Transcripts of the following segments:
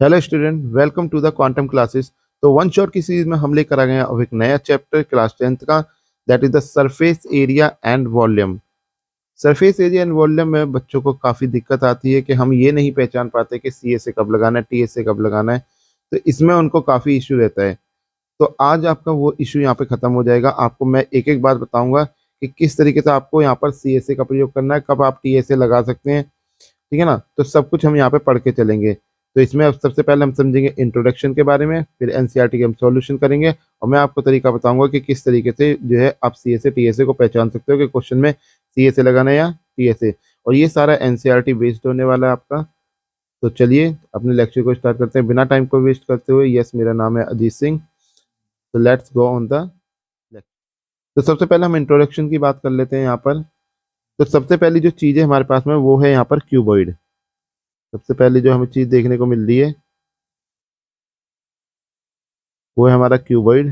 Hello student, welcome to the quantum classes. तो one shot की series में हम लेकर आ गए हैं अब एक नया चैप्टर क्लास 10th का, that is the surface area and volume. Surface area and volume में बच्चों को काफ़ी दिक्कत आती है कि हम ये नहीं पहचान पाते कि सी एस से कब लगाना है, टी एस से कब लगाना है। तो इसमें उनको काफ़ी इशू रहता है। तो आज आपका वो इशू यहाँ पे ख़त्म हो जाएगा। आपको मैं एक एक बात बताऊंगा कि किस तरीके से आपको यहाँ पर सी एस ए का प्रयोग करना है, कब आप टी एस ए लगा सकते हैं। ठीक है ना। तो सब कुछ हम यहाँ पे पढ़ के चलेंगे। तो इसमें अब सबसे पहले हम समझेंगे इंट्रोडक्शन के बारे में, फिर एनसीईआरटी के हम सॉल्यूशन करेंगे और मैं आपको तरीका बताऊंगा कि किस तरीके से जो है आप सीएसए टीएसए को पहचान सकते हो कि क्वेश्चन में सीएसए लगाना है या टीएसए। और ये सारा एनसीईआरटी बेस्ड होने वाला है आपका। तो चलिए अपने लेक्चर को स्टार्ट करते हैं बिना टाइम को वेस्ट करते हुए। यस, मेरा नाम है अजीत सिंह। तो let's go on the lecture. तो सबसे पहले हम इंट्रोडक्शन की बात कर लेते हैं यहाँ पर। तो सबसे पहली जो चीज़ है हमारे पास में वो है यहाँ पर क्यूबॉइड। सबसे पहले जो हमें चीज़ देखने को मिल रही है वो है हमारा क्यूबॉइड।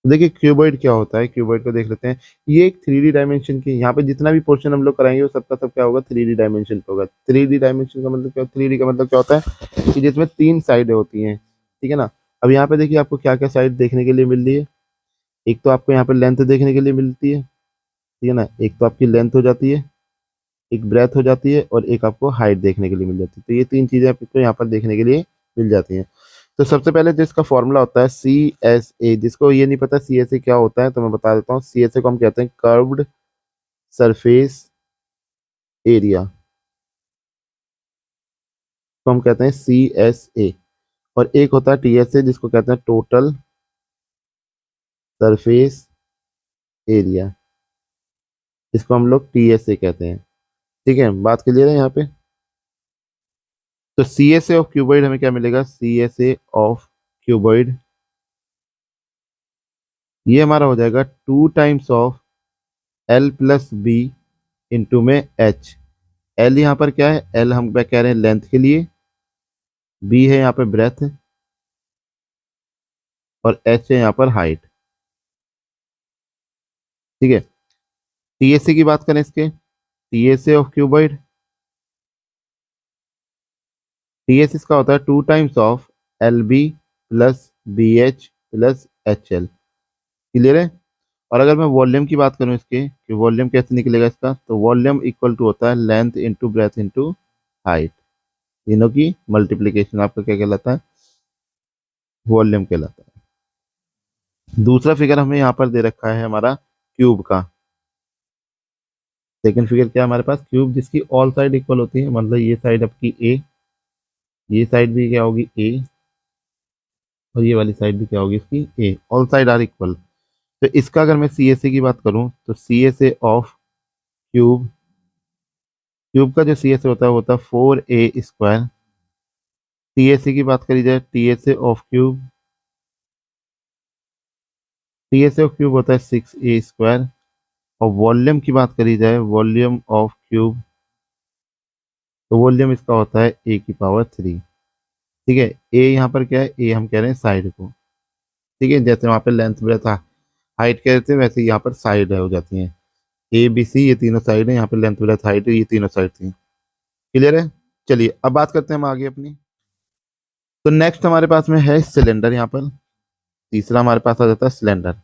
देखिए क्यूबॉइड क्या होता है, क्यूबॉइड को देख लेते हैं। ये एक थ्री डी डायमेंशन की, यहाँ पे जितना भी पोर्शन हम लोग कराएंगे वो सबका सब क्या होगा, थ्री डी डायमेंशन पे होगा। थ्री डी डायमेंशन का मतलब क्या, थ्री डी का मतलब क्या होता है कि जिसमें तीन साइडें होती हैं। ठीक है ना। अब यहाँ पे देखिए आपको क्या क्या साइड देखने के लिए मिल रही है। एक तो आपको यहाँ पे लेंथ देखने के लिए मिलती है। ठीक है ना। एक तो आपकी लेंथ हो जाती है, एक ब्रेथ हो जाती है और एक आपको हाइट देखने के लिए मिल जाती है। तो ये तीन चीजें आपको यहाँ पर देखने के लिए मिल जाती हैं। तो सबसे पहले जो इसका फॉर्मूला होता है सी एस ए, जिसको ये नहीं पता सी एस ए क्या होता है तो मैं बता देता हूँ। सी एस ए को हम कहते हैं कर्व्ड सरफेस एरिया, तो हम कहते हैं सी एस ए। और एक होता है टी एस ए जिसको कहते हैं टोटल सरफेस एरिया, जिसको हम लोग टी एस ए कहते हैं। ठीक है, बात क्लियर है यहाँ पे। तो C S A of cuboid हमें क्या मिलेगा, C S A of cuboid ये हमारा हो जाएगा 2 times of L plus B into में एच। एल यहाँ पर क्या है, एल हम क्या कह रहे हैं लेंथ के लिए, बी है यहाँ पे ब्रेथ और एच है यहाँ पर हाइट। ठीक है। टीएसए की बात करें इसके, टीएसए ऑफ क्यूबॉइड, टीएस इसका होता है 2 times of L B plus B H plus H L. Clear है। और अगर मैं वॉल्यूम की बात करूं इसके कि वॉल्यूम कैसे निकलेगा इसका, तो वॉल्यूम इक्वल टू होता है length into breadth into height. तीनों की मल्टीप्लीकेशन आपका क्या कहलाता है, वॉल्यूम कहलाता है। दूसरा फिगर हमें यहाँ पर दे रखा है हमारा क्यूब का। सेकंड फिगर क्या है हमारे पास, क्यूब जिसकी ऑल साइड इक्वल होती है, मतलब ये साइड आपकी ए, ये साइड भी क्या होगी ए और ये वाली साइड भी क्या होगी इसकी ए, ऑल साइड आर इक्वल। तो इसका अगर मैं सी एस ए की बात करूं तो C S A of cube, cube का जो सी एस ए होता है वो होता है 4a² टी एस ए की बात करी जाए, T S A of cube, T S A of cube होता है 6a²। और वॉल्यूम की बात करी जाए, वॉल्यूम ऑफ क्यूब, तो वॉल्यूम इसका होता है a⁻3। ठीक है। ए यहाँ पर क्या है, ए हम कह रहे हैं साइड को। ठीक है, जैसे वहाँ पे लेंथ ब्रेथ हाइट कह रहे थे वैसे यहाँ पर साइड है हो जाती हैं। ए बी सी ये तीनों साइड है, यहाँ पे लेंथ ब्रेथ हाइट ये तीनों साइड थी। क्लियर है। चलिए अब बात करते हैं हम आगे अपनी। तो नेक्स्ट हमारे पास में है सिलेंडर। यहाँ पर तीसरा हमारे पास आ जाता है सिलेंडर।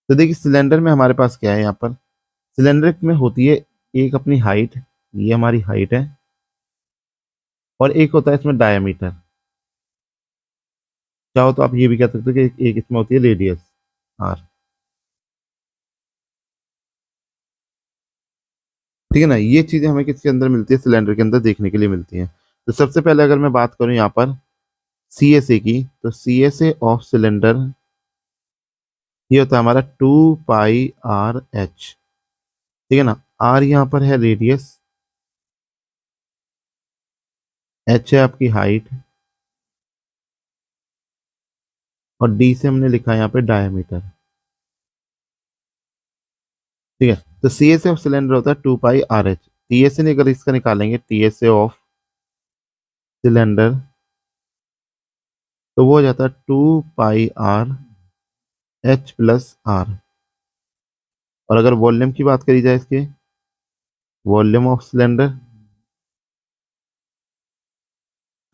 तो देखिए सिलेंडर में हमारे पास क्या है, यहाँ पर सिलेंडर में होती है एक अपनी हाइट, ये हमारी हाइट है, और एक होता है इसमें डायमीटर। चाहो तो आप ये भी कह सकते हो कि एक इसमें होती है रेडियस आर। ठीक है ना। ये चीजें हमें किसके अंदर मिलती है, सिलेंडर के अंदर देखने के लिए मिलती हैं। तो सबसे पहले अगर मैं बात करूं यहाँ पर सी एस ए की, तो C S A of cylinder ये होता है हमारा 2πr h। ठीक है ना। आर यहाँ पर है रेडियस, एच है आपकी हाइट और डी से हमने लिखा है यहाँ पे डायमीटर। ठीक है। तो C S A of cylinder होता है 2πr h। टी एस ए अगर इसका निकालेंगे, T S A of cylinder, तो वो हो जाता है 2πr h+r। और अगर वॉल्यूम की बात करी जाए इसके, वॉल्यूम ऑफ सिलेंडर,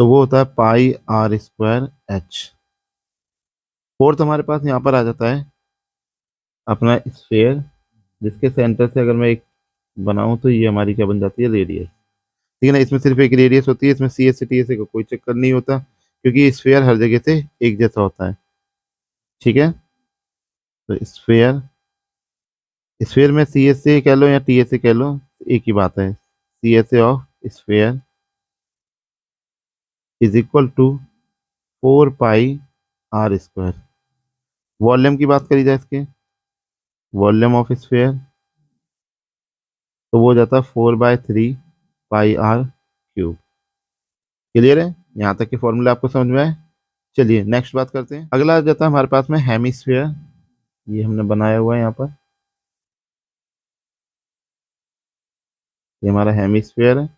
तो वो होता है pi are square H. Fourth हमारे पास यहाँ पर आ जाता है अपना स्फेयर, जिसके सेंटर से अगर मैं एक बनाऊं तो ये हमारी क्या बन जाती है, रेडियस। ठीक है ना, इसमें सिर्फ एक रेडियस होती है, इसमें C S C T S का कोई चक्कर नहीं होता, क्योंकि स्फेयर हर जगह से एक जैसा होता है। ठीक है, तो स्फेयर, स्फेयर में सी एस ए कह लो या टी एस ए कह लो, एक ही बात है। C S A of sphere is equal to 4 pi are square. Volume की बात करी जाए इसके, वॉल्यूम ऑफ स्फेयर, तो वो हो जाता है 4/3 पाई आर क्यूब। क्लियर है, यहाँ तक के फॉर्मूले आपको समझ में आए। चलिए नेक्स्ट बात करते हैं। अगला आ जाता है हमारे पास में हेमिस्फेयर। ये हमने बनाया हुआ है यहाँ पर, ये हमारा हेमिस्फेयर है।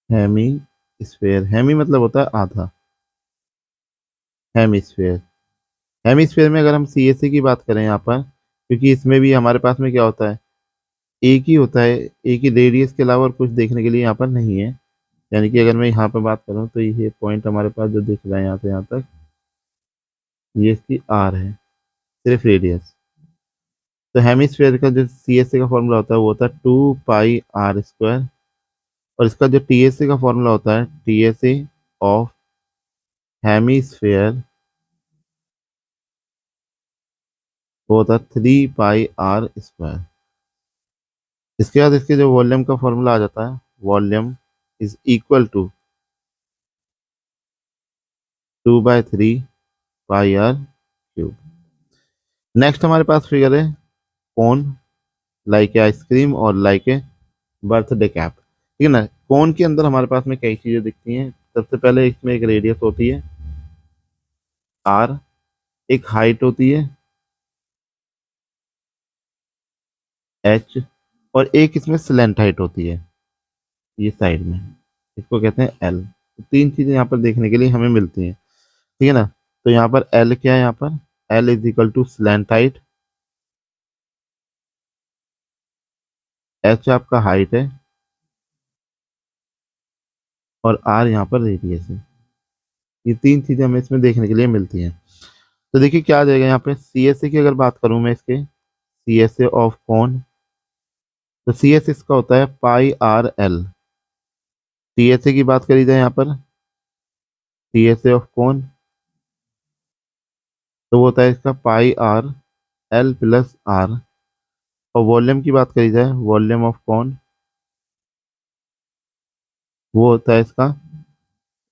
हेमी स्फेयर, हेमी मतलब होता है आधा, हेमिस्फेयर। हेमिस्फेयर में अगर हम सी एस सी की बात करें यहाँ पर, क्योंकि इसमें भी हमारे पास में क्या होता है, एक ही होता है, एक ही रेडियस के अलावा और कुछ देखने के लिए यहाँ पर नहीं है। यानी कि अगर मैं यहाँ पर बात करूँ तो ये पॉइंट हमारे पास जो दिख रहा है यहाँ से यहाँ तक, ये इसकी आर है, सिर्फ रेडियस। तो हेमिस्फेयर का जो सी एस सी का फॉर्मूला होता है वो होता है 2 पाई आर स्क्वायर, और इसका जो टी एस सी का फॉर्मूला होता है, T S C of hemisphere, वो होता है 3 पाई आर स्क्वायर। इसके बाद इसके जो वॉल्यूम का फॉर्मूला आ जाता है, volume is equal to 2/3 pi are cube. Next हमारे पास फिगर है कोन, लाइक ए आइसक्रीम और लाइक ए बर्थडे कैप। ठीक है ना, कोन के अंदर हमारे पास में कई चीजें दिखती हैं। सबसे पहले इसमें एक रेडियस होती है आर, एक हाइट होती है एच, और एक इसमें स्लेंट हाइट होती है ये साइड में, इसको कहते हैं एल। तो तीन चीजें यहाँ पर देखने के लिए हमें मिलती हैं। ठीक है ना, तो यहाँ पर एल क्या है, यहाँ पर L is equal to slant height, H आपका हाइट है, और आर यहाँ पर रेडियस है। ये तीन चीजें हमें इसमें देखने के लिए मिलती हैं। तो देखिए क्या आ जाएगा यहाँ पे, सी एस ए की अगर बात करूं मैं इसके, सी एस ए ऑफ कोन, तो सी एस इसका होता है pi are l. T S A की बात करी जाए यहाँ पर, T S A of cone, तो वो होता है इसका pi are l plus r. और वॉल्यूम की बात करी जाए, वॉल्यूम ऑफ कोन, वो होता है इसका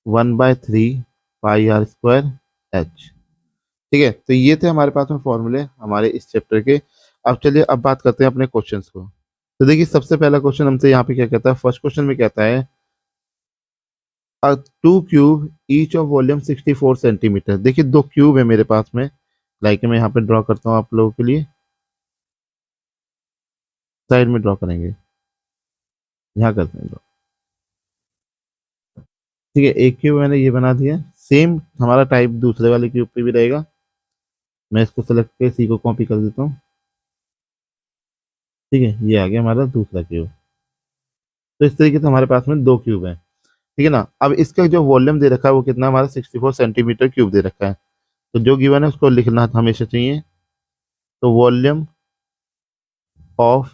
1/3 पाई आर स्क्वायर एच। ठीक है, तो ये थे हमारे पास में फॉर्मूले हमारे इस चैप्टर के। अब चलिए अब बात करते हैं अपने क्वेश्चंस को। तो देखिए सबसे पहला क्वेश्चन हमसे यहाँ पे क्या कहता है, फर्स्ट क्वेश्चन में कहता है two cube each of volume 64 centimetre. देखिए दो क्यूब है मेरे पास में, लाइक मैं यहाँ पे ड्रॉ करता हूँ आप लोगों के लिए, साइड में ड्रॉ करेंगे, यहाँ करते हैं draw। ठीक है, एक क्यूब मैंने ये बना दिया, सेम हमारा टाइप दूसरे वाले क्यूब पे भी रहेगा। मैं इसको सेलेक्ट करके सी को कॉपी कर देता हूँ। ठीक है, ये आ गया हमारा दूसरा क्यूब। तो इस तरीके से हमारे पास में दो क्यूब है। ठीक है ना, अब इसका जो वॉल्यूम दे रखा है वो कितना, हमारा 64 सेंटीमीटर क्यूब दे रखा है। तो जो गिवन है उसको लिखना हमेशा चाहिए। तो volume of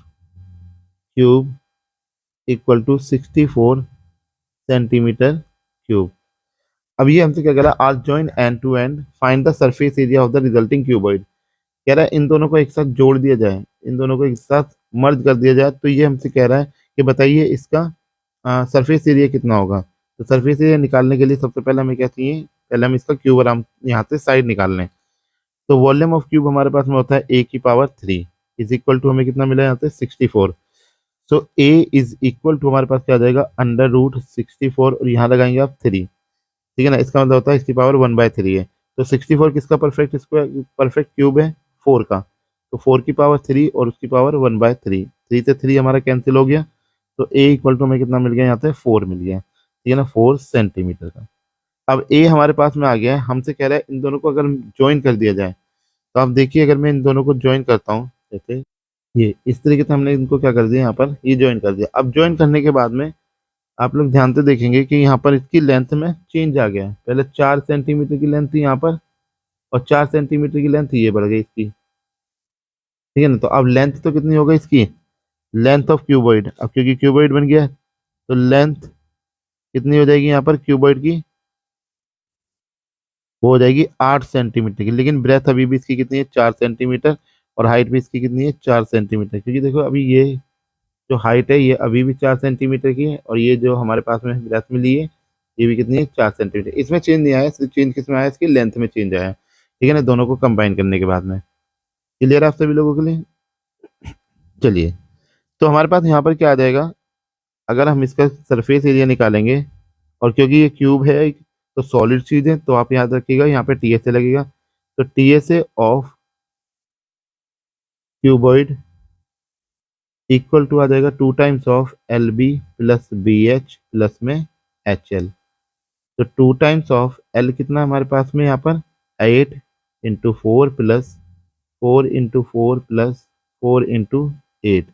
cube equal to 64 centimeter cube. अब ये हमसे क्या कह रहा है, are join end to end find the surface area of the resulting cuboid. कह रहा है इन दोनों को एक साथ जोड़ दिया जाए, इन दोनों को एक साथ मर्ज कर दिया जाए, तो ये हमसे कह रहा है कि बताइए इसका सरफेस एरिया कितना होगा। तो सरफेस एरिया निकालने के लिए सबसे पहले हमें क्या चाहिए, पहले हम इसका क्यूब आराम यहाँ से साइड निकाल लें। तो वॉल्यूम ऑफ क्यूब हमारे पास में होता है a⁻³ इज इक्वल टू, हमें कितना मिला यहाँ से 64। सो a इज इक्वल टू हमारे पास क्या आ जाएगा, √64, और यहाँ लगाएंगे आप 3। ठीक है ना, इसका मतलब होता है इसकी पावर 1/3 है। तो 64 किसका परफेक्ट स्क्वायर, परफेक्ट क्यूब है, 4 का। तो 4 की पावर 3 और उसकी पावर 1/3, 3 से 3 हमारा कैंसिल हो गया। तो a इक्वल टू हमें कितना मिल गया यहाँ से, 4 मिल गया। ठीक है ना, 4 सेंटीमीटर का। अब a हमारे पास में आ गया है, हमसे कह रहा है इन दोनों को अगर ज्वाइन कर दिया जाए। तो आप देखिए अगर मैं इन दोनों को ज्वाइन करता हूँ, जैसे ये इस तरीके से हमने इनको क्या कर दिया, यहाँ पर ये ज्वाइन कर दिया। अब ज्वाइन करने के बाद में आप लोग ध्यान से देखेंगे कि यहाँ पर इसकी लेंथ में चेंज आ गया है। पहले 4 सेंटीमीटर की लेंथ थी यहाँ पर, और 4 सेंटीमीटर की लेंथ ये बढ़ गई इसकी, ठीक है ना। तो अब लेंथ तो कितनी हो गई इसकी, लेंथ ऑफ क्यूबॉइड, अब क्योंकि क्यूबॉइड बन गया है तो लेंथ कितनी हो जाएगी यहाँ पर क्यूबॉइड की, वो हो जाएगी 8 सेंटीमीटर की। लेकिन ब्रेथ अभी भी इसकी कितनी है, 4 सेंटीमीटर, और हाइट भी इसकी कितनी है, 4 सेंटीमीटर। क्योंकि देखो अभी ये जो हाइट है ये अभी भी 4 सेंटीमीटर की है, और ये जो हमारे पास में ब्रेथ मिली है ये भी कितनी है, 4 सेंटीमीटर। इसमें चेंज नहीं आया, सिर्फ चेंज किस में आया, इसकी लेंथ में चेंज आया है, ठीक है ना, दोनों को कंबाइन करने के बाद में। क्लियर है आप सभी लोगों के लिए। चलिए, तो हमारे पास यहाँ पर क्या आ जाएगा, अगर हम इसका सरफेस एरिया निकालेंगे, और क्योंकि ये क्यूब है तो सॉलिड चीज है, तो आप याद रखिएगा यहाँ पे टी एस ए लगेगा। तो T S A of cuboid equal to आ जाएगा 2 times of L B plus B H plus में एच एल। तो 2 टाइम्स ऑफ एल कितना है हमारे पास में यहाँ पर, 8 × 4 प्लस 4 × 4 प्लस 4 × 8।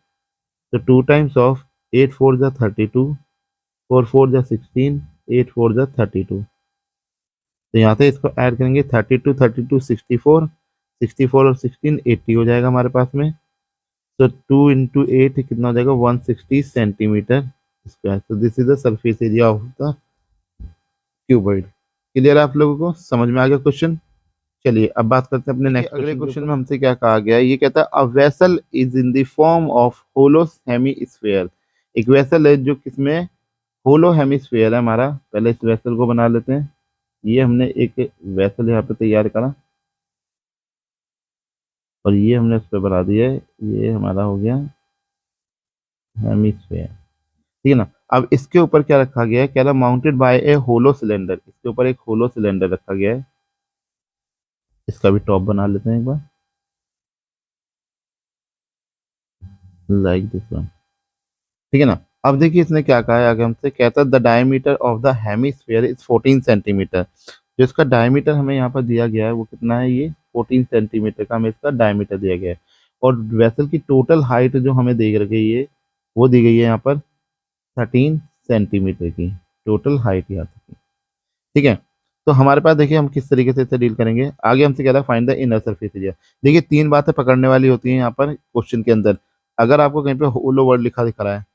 तो 2 टाइम्स ऑफ 8 4 जा 32, 4 4 जा 16, 8 4 जा 32। तो यहाँ से इसको ऐड करेंगे, 32 32 64, 64 और 16 80 हो जाएगा हमारे पास में। तो 2 × 8 कितना हो जाएगा, 160 सेंटीमीटर स्क्वायर। तो this is the surface area of the cuboid. Clear है आप लोगों को, समझ में आ गया क्वेश्चन। चलिए अब बात करते हैं अपने नेक्स्ट अगले क्वेश्चन में हमसे क्या कहा गया है। ये कहता है a vessel is in the form of hollow hemisphere. एक वेसल है जो किसमें, होलो हेमीस्फीयर है हमारा। पहले इस वेसल को बना लेते हैं। ये हमने एक वेसल यहाँ पे तैयार करा, और ये हमने उस पर बना दिया है, ये हमारा हो गया हेमीस्फीयर, ठीक है ना। अब इसके ऊपर क्या रखा गया है, कह रहा माउंटेड बाय ए होलो सिलेंडर, इसके ऊपर एक होलो सिलेंडर रखा गया है। इसका भी टॉप बना लेते हैं एक बार, लाइक दिस वन, ठीक है ना। अब देखिए इसने क्या कहा है आगे हमसे, कहता है the diameter of the hemisphere is 14 centimetre. जो इसका डायमीटर हमें यहाँ पर दिया गया है वो कितना है, ये 14 सेंटीमीटर का हमें इसका डायमीटर दिया गया है। और वेसल की टोटल हाइट जो हमें दे रखी है वो दी गई है यहाँ पर 13 सेंटीमीटर की टोटल हाइट यहाँ तक की, ठीक है। तो हमारे पास देखिए हम किस तरीके से इसे डील करेंगे। आगे हमसे कह रहा है find the inner surface area. देखिए 3 बातें पकड़ने वाली होती हैं यहाँ पर क्वेश्चन के अंदर। अगर आपको कहीं पे होलो वर्ड लिखा दिख रहा है,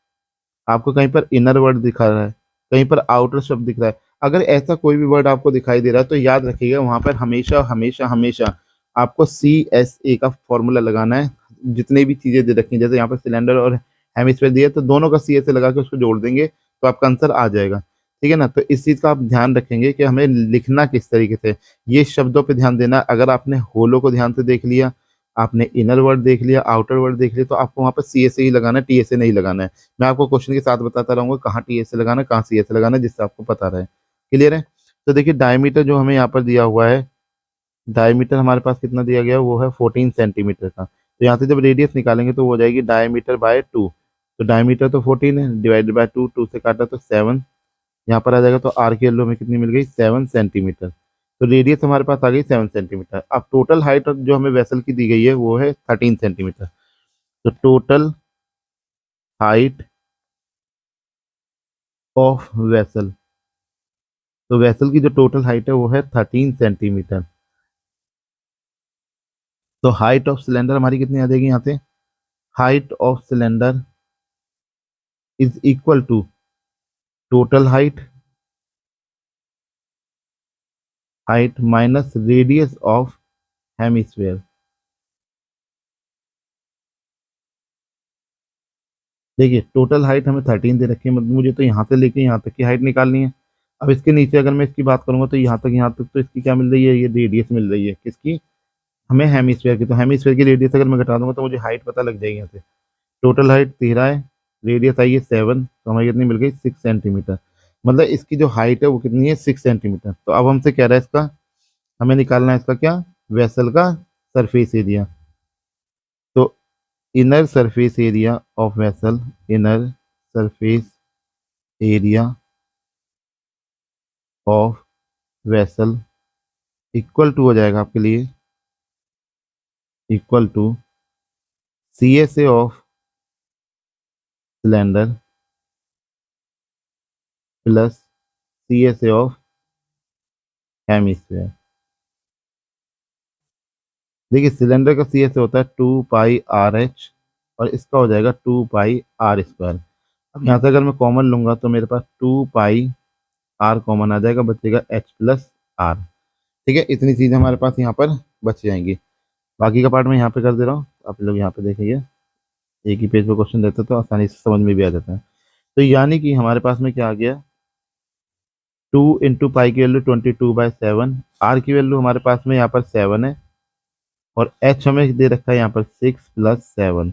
आपको कहीं पर इनर वर्ड दिखा रहा है, कहीं पर आउटर शब्द दिख रहा है, अगर ऐसा कोई भी वर्ड आपको दिखाई दे रहा है तो याद रखिएगा वहां पर हमेशा हमेशा हमेशा आपको CSA का फॉर्मूला लगाना है। जितनी भी चीजें दे रखी हैं, जैसे यहाँ पर सिलेंडर और हेमिस्फीयर दिए तो दोनों का CSA लगा के उसको जोड़ देंगे तो आपका आंसर आ जाएगा, ठीक है ना। तो इस चीज का आप ध्यान रखेंगे कि हमें लिखना किस तरीके से, ये शब्दों पे ध्यान देना। अगर आपने होलो को ध्यान से देख लिया, आपने इनर वर्ड देख लिया, आउटर वर्ड देख लिया, तो आपको वहां पर CSA ही लगाना है, TSA नहीं लगाना है। मैं आपको क्वेश्चन के साथ बताता रहूंगा कहाँ TSA लगाना है, कहाँ CSA लगाना है, जिससे आपको पता रहे। क्लियर है। तो देखिए डायमीटर जो हमें यहाँ पर दिया हुआ है, डायमीटर हमारे पास कितना दिया गया है, वो है 14 सेंटीमीटर का। तो यहाँ से जब रेडियस निकालेंगे तो वो हो जाएगी डायमीटर बाय 2। तो डायमीटर तो 14 है, डिवाइडेड बाय 2, 2 से काटा तो 7 यहाँ पर आ जाएगा। तो आर की वैल्यू में कितनी मिल गई, 7 सेंटीमीटर। तो रेडियस हमारे पास आ गई 7 सेंटीमीटर। अब टोटल हाइट जो हमें वेसल की दी गई है वो है 13 सेंटीमीटर। तो टोटल हाइट ऑफ वेसल, तो वेसल की जो टोटल हाइट है वो है 13 सेंटीमीटर। तो हाइट ऑफ सिलेंडर हमारी कितनी आ जाएगी यहाँ से, height of cylinder is equal to total height, height minus radius of hemisphere. देखिए टोटल हाइट हमें 13 दे रखी है, मतलब मुझे तो यहाँ से लेके यहाँ तक की हाइट निकालनी है। अब इसके नीचे अगर मैं इसकी बात करूंगा तो यहाँ तक तो इसकी क्या मिल रही है, ये रेडियस मिल रही है किसकी, हमें हेमिस्फीयर की। तो हेमिस्फीयर की रेडियस अगर मैं घटा दूंगा तो मुझे हाइट पता लग जाएगी यहाँ से। टोटल हाइट 13 है, रेडियस आई है 7, तो हमें कितनी मिल गई, 6 सेंटीमीटर। मतलब इसकी जो हाइट है वो कितनी है, 6 सेंटीमीटर। तो अब हमसे कह रहा है इसका, हमें निकालना है इसका क्या, वेसल का सरफेस एरिया। तो inner surface area of vessel, inner surface area of vessel equal to हो जाएगा आपके लिए, equal to CSA of cylinder plus CSA of hemisphere. देखिए सिलेंडर का CSA होता है 2πRH और इसका हो जाएगा 2πr²। अब यहाँ से अगर मैं कॉमन लूंगा तो मेरे पास 2πr कॉमन आ जाएगा, बचेगा H+R। ठीक है, इतनी चीजें हमारे पास यहाँ पर बच जाएंगी। बाकी का पार्ट मैं यहाँ पे कर दे रहा हूँ, आप लोग यहाँ पे देखेंगे। एक ही पेज पे क्वेश्चन देते तो आसानी से समझ में भी आ जाता है। तो यानी कि हमारे पास में क्या आ गया, 2 × पाई की वैल्यू 22/7, आर की वैल्यू हमारे पास में यहाँ पर 7 है और एच हमें दे रखा है यहाँ पर 6 + 7।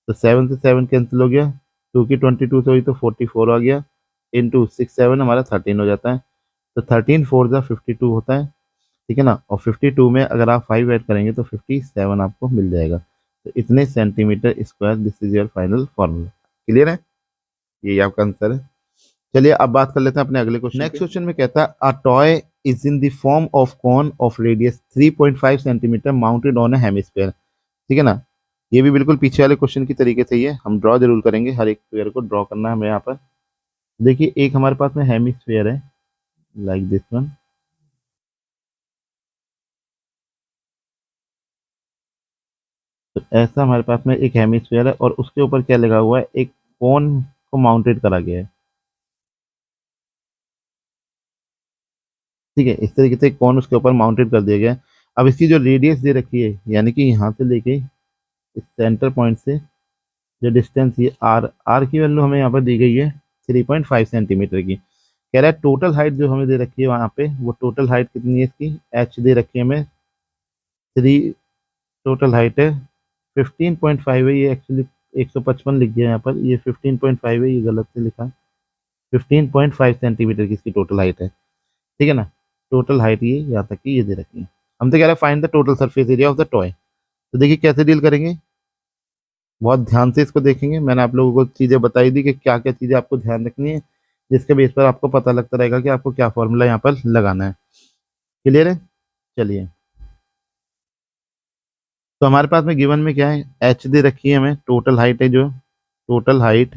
तो 7 से 7 कैंसिल हो गया, 2 की 22 से हुई तो 44 आ गया, इंटू 6 7 हमारा 13 हो जाता है। तो 13 4 ज़ा 52 होता है। ठीक है ना, और 52 में अगर आप 5 ऐड करेंगे तो 57 आपको मिल जाएगा। तो इतने centimetre square, this is your final formula. Clear है, यही आपका आंसर है। चलिए अब बात कर लेते हैं अपने अगले क्वेश्चन। नेक्स्ट क्वेश्चन में कहता है a toy is in the form of cone of radius 3.5 centimeter mounted on a hemisphere. ठीक है ना, ये भी बिल्कुल पीछे वाले क्वेश्चन की तरीके से ही है। हम ड्रॉ जरूर करेंगे, हर एक स्क्वायर को ड्रॉ करना है हमें यहाँ पर। देखिए एक हमारे पास में हेमिस्फीयर है लाइक दिस वन, तो ऐसा हमारे पास में एक हेमिस्फीयर है और उसके ऊपर क्या लगा हुआ है, एक कोन को माउंटेड करा गया है। ठीक है, इस तरीके से एक कोन उसके ऊपर माउंटेड कर दिया गया है। अब इसकी जो रेडियस दे रखी है, यानी कि यहाँ से लेके इस सेंटर पॉइंट से जो डिस्टेंस ये आर, आर की वैल्यू हमें यहाँ पर दी गई है 3.5 सेंटीमीटर की। कह रहा है टोटल हाइट जो हमें दे रखी है वहाँ पे, वो टोटल हाइट कितनी है इसकी, एच दे रखी है हमें 3, टोटल हाइट है 15.5 है। ये एक्चुअली 155 लिख दिया यहाँ पर, ये 15.5 है, ये गलत से लिखा है। 15.5 सेंटीमीटर की इसकी टोटल हाइट है। ठीक है ना, टोटल हाइट ये यहाँ तक की ये दे रखी है। हम तो कह रहे हैं find the total surface area of the toy. तो देखिए कैसे डील करेंगे, बहुत ध्यान से इसको देखेंगे। मैंने आप लोगों को चीज़ें बताई दी कि क्या क्या चीज़ें आपको ध्यान रखनी है, जिसके बेस पर आपको पता लगता रहेगा कि आपको क्या फॉर्मूला यहाँ पर लगाना है। क्लियर है, चलिए। तो हमारे पास में गिवन में क्या है, एच दे रखी है हमें, टोटल हाइट है जो, टोटल हाइट,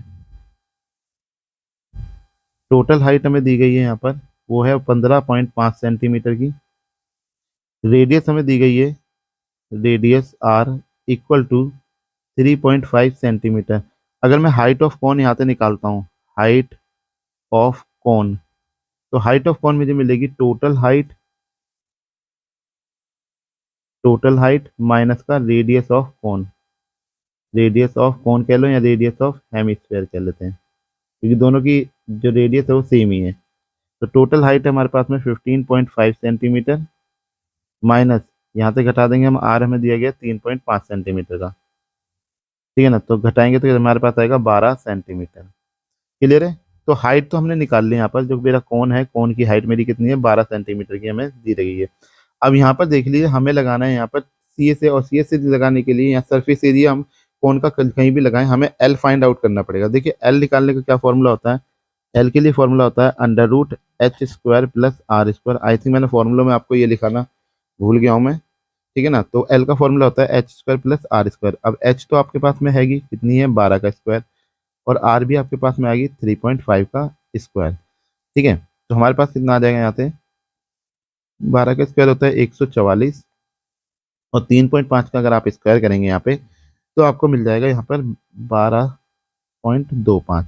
टोटल हाइट हमें दी गई है यहाँ पर, वो है 15.5 सेंटीमीटर की। रेडियस हमें दी गई है, radius r equal to 3.5 centimetre. अगर मैं हाइट ऑफ कॉन यहाँ से निकालता हूँ, हाइट ऑफ कॉन, तो हाइट ऑफ कॉन मुझे मिलेगी total height, total height minus का radius of cone, radius of cone कह लो या रेडियस ऑफ हेमिस्फीयर कह लेते हैं, क्योंकि दोनों की जो रेडियस है वो सेम ही है। तो टोटल हाइट है हमारे पास में 15.5 सेंटीमीटर, माइनस यहाँ से घटा देंगे हम, आर हमें दिया गया 3.5 सेंटीमीटर का। ठीक है ना, तो घटाएंगे तो हमारे पास आएगा 12 सेंटीमीटर। क्लियर है, तो हाइट तो हमने निकाल ली यहाँ पर, जो मेरा कौन है, कौन की हाइट मेरी कितनी है, 12 सेंटीमीटर की हमें दी गई है। अब यहाँ पर देख लीजिए, हमें लगाना है यहाँ पर CSA, और CSA लगाने के लिए यहाँ सरफेस एरिया हम कौन का कहीं भी लगाएं, हमें L फाइंड आउट करना पड़ेगा। देखिए L निकालने का क्या फॉर्मूला होता है, L के लिए फॉर्मूला होता है √H² + R²। आई थिंक मैंने फॉर्मूला में आपको ये लिखाना भूल गया हूँ मैं। ठीक है ना, तो L का फॉर्मूला होता है H² + R²। अब H तो आपके पास में हैगी कितनी है, 12 का स्क्वायर, और आर भी आपके पास में आएगी 3.5 का स्क्वायर। ठीक है, तो हमारे पास कितना आ जाएगा यहाँ से, 12 का स्क्वायर होता है 144, और 3.5 का अगर आप स्क्वायर करेंगे यहाँ पे तो आपको मिल जाएगा यहाँ पर 12.25।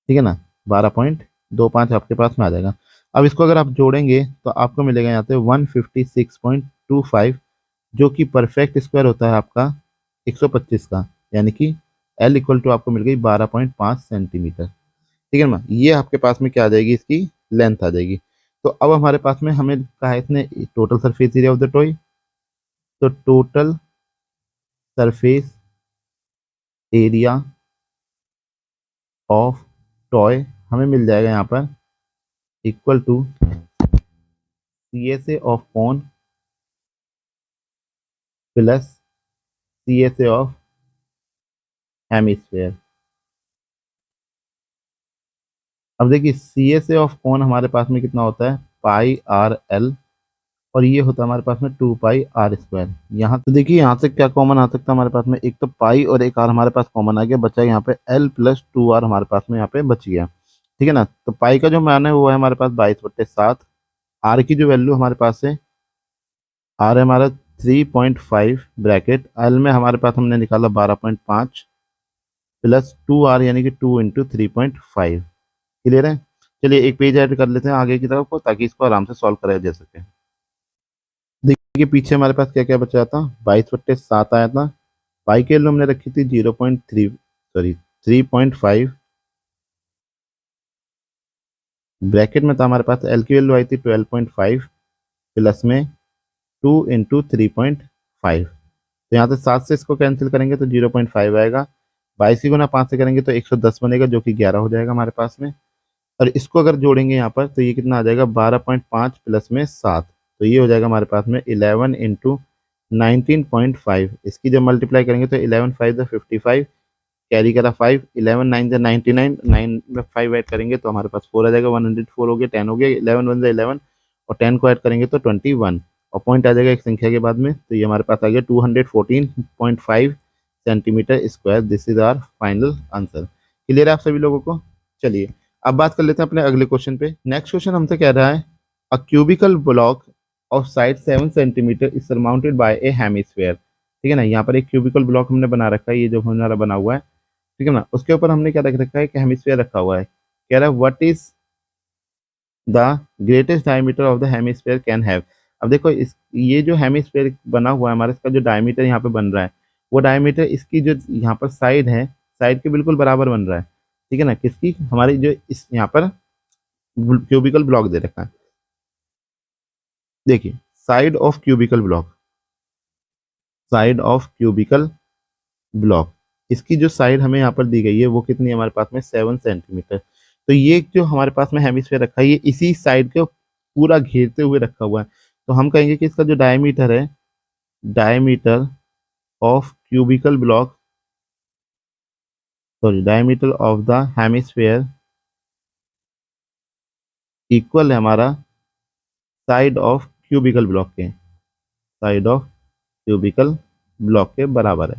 ठीक है ना, 12.25 आपके पास में आ जाएगा। अब इसको अगर आप जोड़ेंगे तो आपको मिलेगा यहाँ से 156.25, जो कि परफेक्ट स्क्वायर होता है आपका 125 का, यानी कि L इक्वल टू आपको मिल गई 12.5 सेंटीमीटर। ठीक है ना, ये आपके पास में क्या आ जाएगी, इसकी लेंथ आ जाएगी। तो अब हमारे पास में हमें कहा है इसने total surface area of the toy, तो total surface area of toy हमें मिल जाएगा यहाँ पर equal to CSA of cone plus CSA of hemisphere. अब देखिए CSA ऑफ कॉन हमारे पास में कितना होता है, πRL, और ये होता है हमारे पास में 2 पाई r²। यहाँ तो देखिए यहाँ से क्या कॉमन आ सकता है हमारे पास में, एक तो पाई और एक आर हमारे पास कॉमन आ गया, बचा यहाँ पे l + 2r हमारे पास में यहाँ पे बच गया। ठीक है ना। तो पाई का जो मान है वो है हमारे पास 22/7। आर की जो वैल्यू हमारे पास है, आर है हमारा 3.5 ब्रैकेट, एल में हमारे पास हमने निकाला 12.5 प्लस 2r यानी कि 2 × 3.5। क्लियर है। चलिए एक पेज ऐड कर लेते हैं आगे की तरफ को, ताकि इसको आराम से सॉल्व कराया जा सके। देखिए पीछे हमारे पास क्या क्या बचा था, 22/7 आया था। पाई की वैल्यू हमने रखी थी 3.5 ब्रैकेट में था हमारे पास, एल की वैल्यू आई थी 12.5 प्लस में 2 × 3.5। तो यहाँ से 7 से इसको कैंसिल करेंगे तो 0.5 आएगा। 22 की गुना 5 से करेंगे तो 110 बनेगा, जो कि 11 हो जाएगा हमारे पास में। और इसको अगर जोड़ेंगे यहाँ पर तो ये कितना आ जाएगा, 12.5 प्लस में 7, तो ये हो जाएगा हमारे पास में 11 × 19.5। इसकी जब मल्टीप्लाई करेंगे तो 11 5 = 55, कैरी करा 5, 11 9 = 99, 9 में 5 ऐड करेंगे तो हमारे पास 4 आ जाएगा, 104 हो गया, 10 हो गया, 11 1 = 11 और 10 को ऐड करेंगे तो 21 और पॉइंट आ जाएगा एक संख्या के बाद में, तो ये हमारे पास आ गया 214.5 centimeter square. This is our final answer. Clear है आप सभी लोगों को। चलिए अब बात कर लेते हैं अपने अगले क्वेश्चन पे। नेक्स्ट क्वेश्चन हमसे कह रहा है, a cubical block of side 7 centimetre is surmounted by a hemisphere. ठीक है ना। यहाँ पर एक क्यूबिकल ब्लॉक हमने बना रखा है, ये जो हमारा बना हुआ है, ठीक है ना। उसके ऊपर हमने क्या रख रखा है, कि हेमिस्फीयर रखा हुआ है। कह रहा है what is the greatest diameter of the hemisphere can have. अब देखो इस ये जो हेमिस्फीयर बना हुआ है हमारा, इसका जो डायमीटर यहाँ पे बन रहा है, वो डायमीटर इसकी जो यहाँ पर साइड है, साइड के बिल्कुल बराबर बन रहा है। ठीक है ना। किसकी, हमारी जो इस यहाँ पर क्यूबिकल ब्लॉक दे रखा है। देखिए side of cubical block, side of cubical block, इसकी जो साइड हमें यहाँ पर दी गई है वो कितनी है हमारे पास में, 7 सेंटीमीटर। तो ये जो हमारे पास में हेमिस्फीयर रखा है, ये इसी साइड को पूरा घेरते हुए रखा हुआ है। तो हम कहेंगे कि इसका जो डायमीटर है, diameter of cubical block, sorry diameter of the hemisphere equal है हमारा साइड ऑफ क्यूबिकल ब्लॉक के, साइड ऑफ क्यूबिकल ब्लॉक के बराबर है,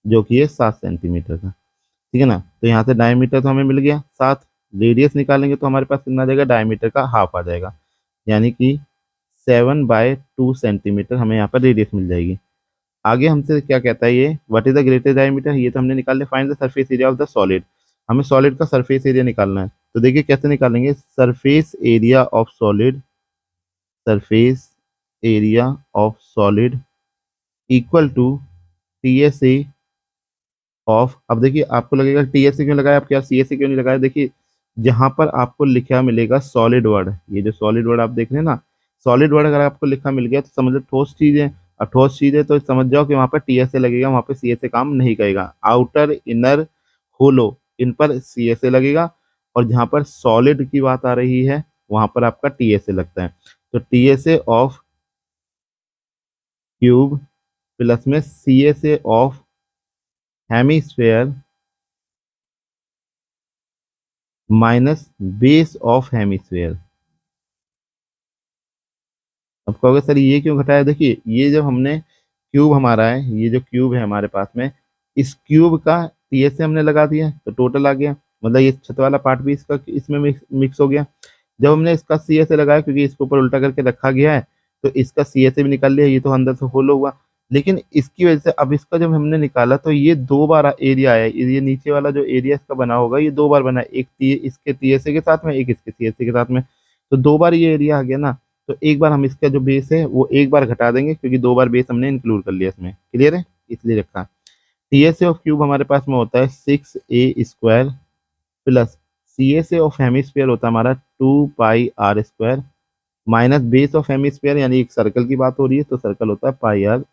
जो कि है 7 सेंटीमीटर का। ठीक है ना। तो यहाँ से डायमीटर तो हमें मिल गया 7, रेडियस निकालेंगे तो हमारे पास कितना आ जाएगा, डायमीटर का हाफ आ जाएगा, यानी कि 7/2 सेंटीमीटर हमें यहाँ पर रेडियस मिल जाएगी। आगे हमसे क्या कहता है ये, what is the greatest diameter, ये तो हमने निकाल लिया। Find the surface area of the solid, हमें सॉलिड का सरफेस एरिया निकालना है। तो देखिए कैसे निकालेंगे, surface area of solid, surface area of solid equal to TSA of. अब देखिए आपको लगेगा टीएसए क्यों लगाया, आप क्या सीएसए क्यों नहीं लगाया। देखिए जहां पर आपको लिखा मिलेगा सॉलिड वर्ड, ये जो सॉलिड वर्ड आप देख रहे हैं ना, सॉलिड वर्ड अगर आपको लिखा मिल गया तो समझ लो ठोस चीज है, और ठोस चीज है तो समझ जाओ कि वहां पर टीएसए लगेगा, वहां पर सीएसए काम नहीं करेगा। आउटर इनर होलो, इन पर सीएसए लगेगा, और जहां पर सॉलिड की बात आ रही है वहां पर आपका टीएसए लगता है। तो टीएसए ऑफ क्यूब प्लस में CSA of hemisphere minus base of hemisphere. अब कहोगे सर ये क्यों घटाया, देखिए ये जब हमने क्यूब हमारा है, ये जो क्यूब है हमारे पास में, इस क्यूब का टीएसए हमने लगा दिया तो टोटल आ गया, मतलब ये छत वाला पार्ट भी इसका इसमें मिक्स हो गया। जब हमने इसका सीएसए लगाया, क्योंकि इसके ऊपर उल्टा करके रखा गया है, तो इसका सीएसए भी निकाल लिया, ये तो अंदर से होलो हुआ। लेकिन इसकी वजह से अब इसका जब हमने निकाला तो ये 2 बार एरिया आया, ये नीचे वाला जो एरिया इसका बना होगा ये 2 बार बना, एक इसके टीएसए के साथ में, एक इसके सीएसए के साथ में, तो 2 बार ये एरिया आ गया ना। तो एक बार हम इसका जो बेस है वो एक बार घटा देंगे, क्योंकि 2 बार बेस हमने इंक्लूड कर लिया इसमें। क्लियर है, इसलिए रखा। टीएसए ऑफ क्यूब हमारे पास में होता है 6a² plus CSA of hemisphere होता है हमारा 2πr² minus base of hemisphere, यानी एक सर्कल की बात हो रही है तो सर्कल होता है πr²।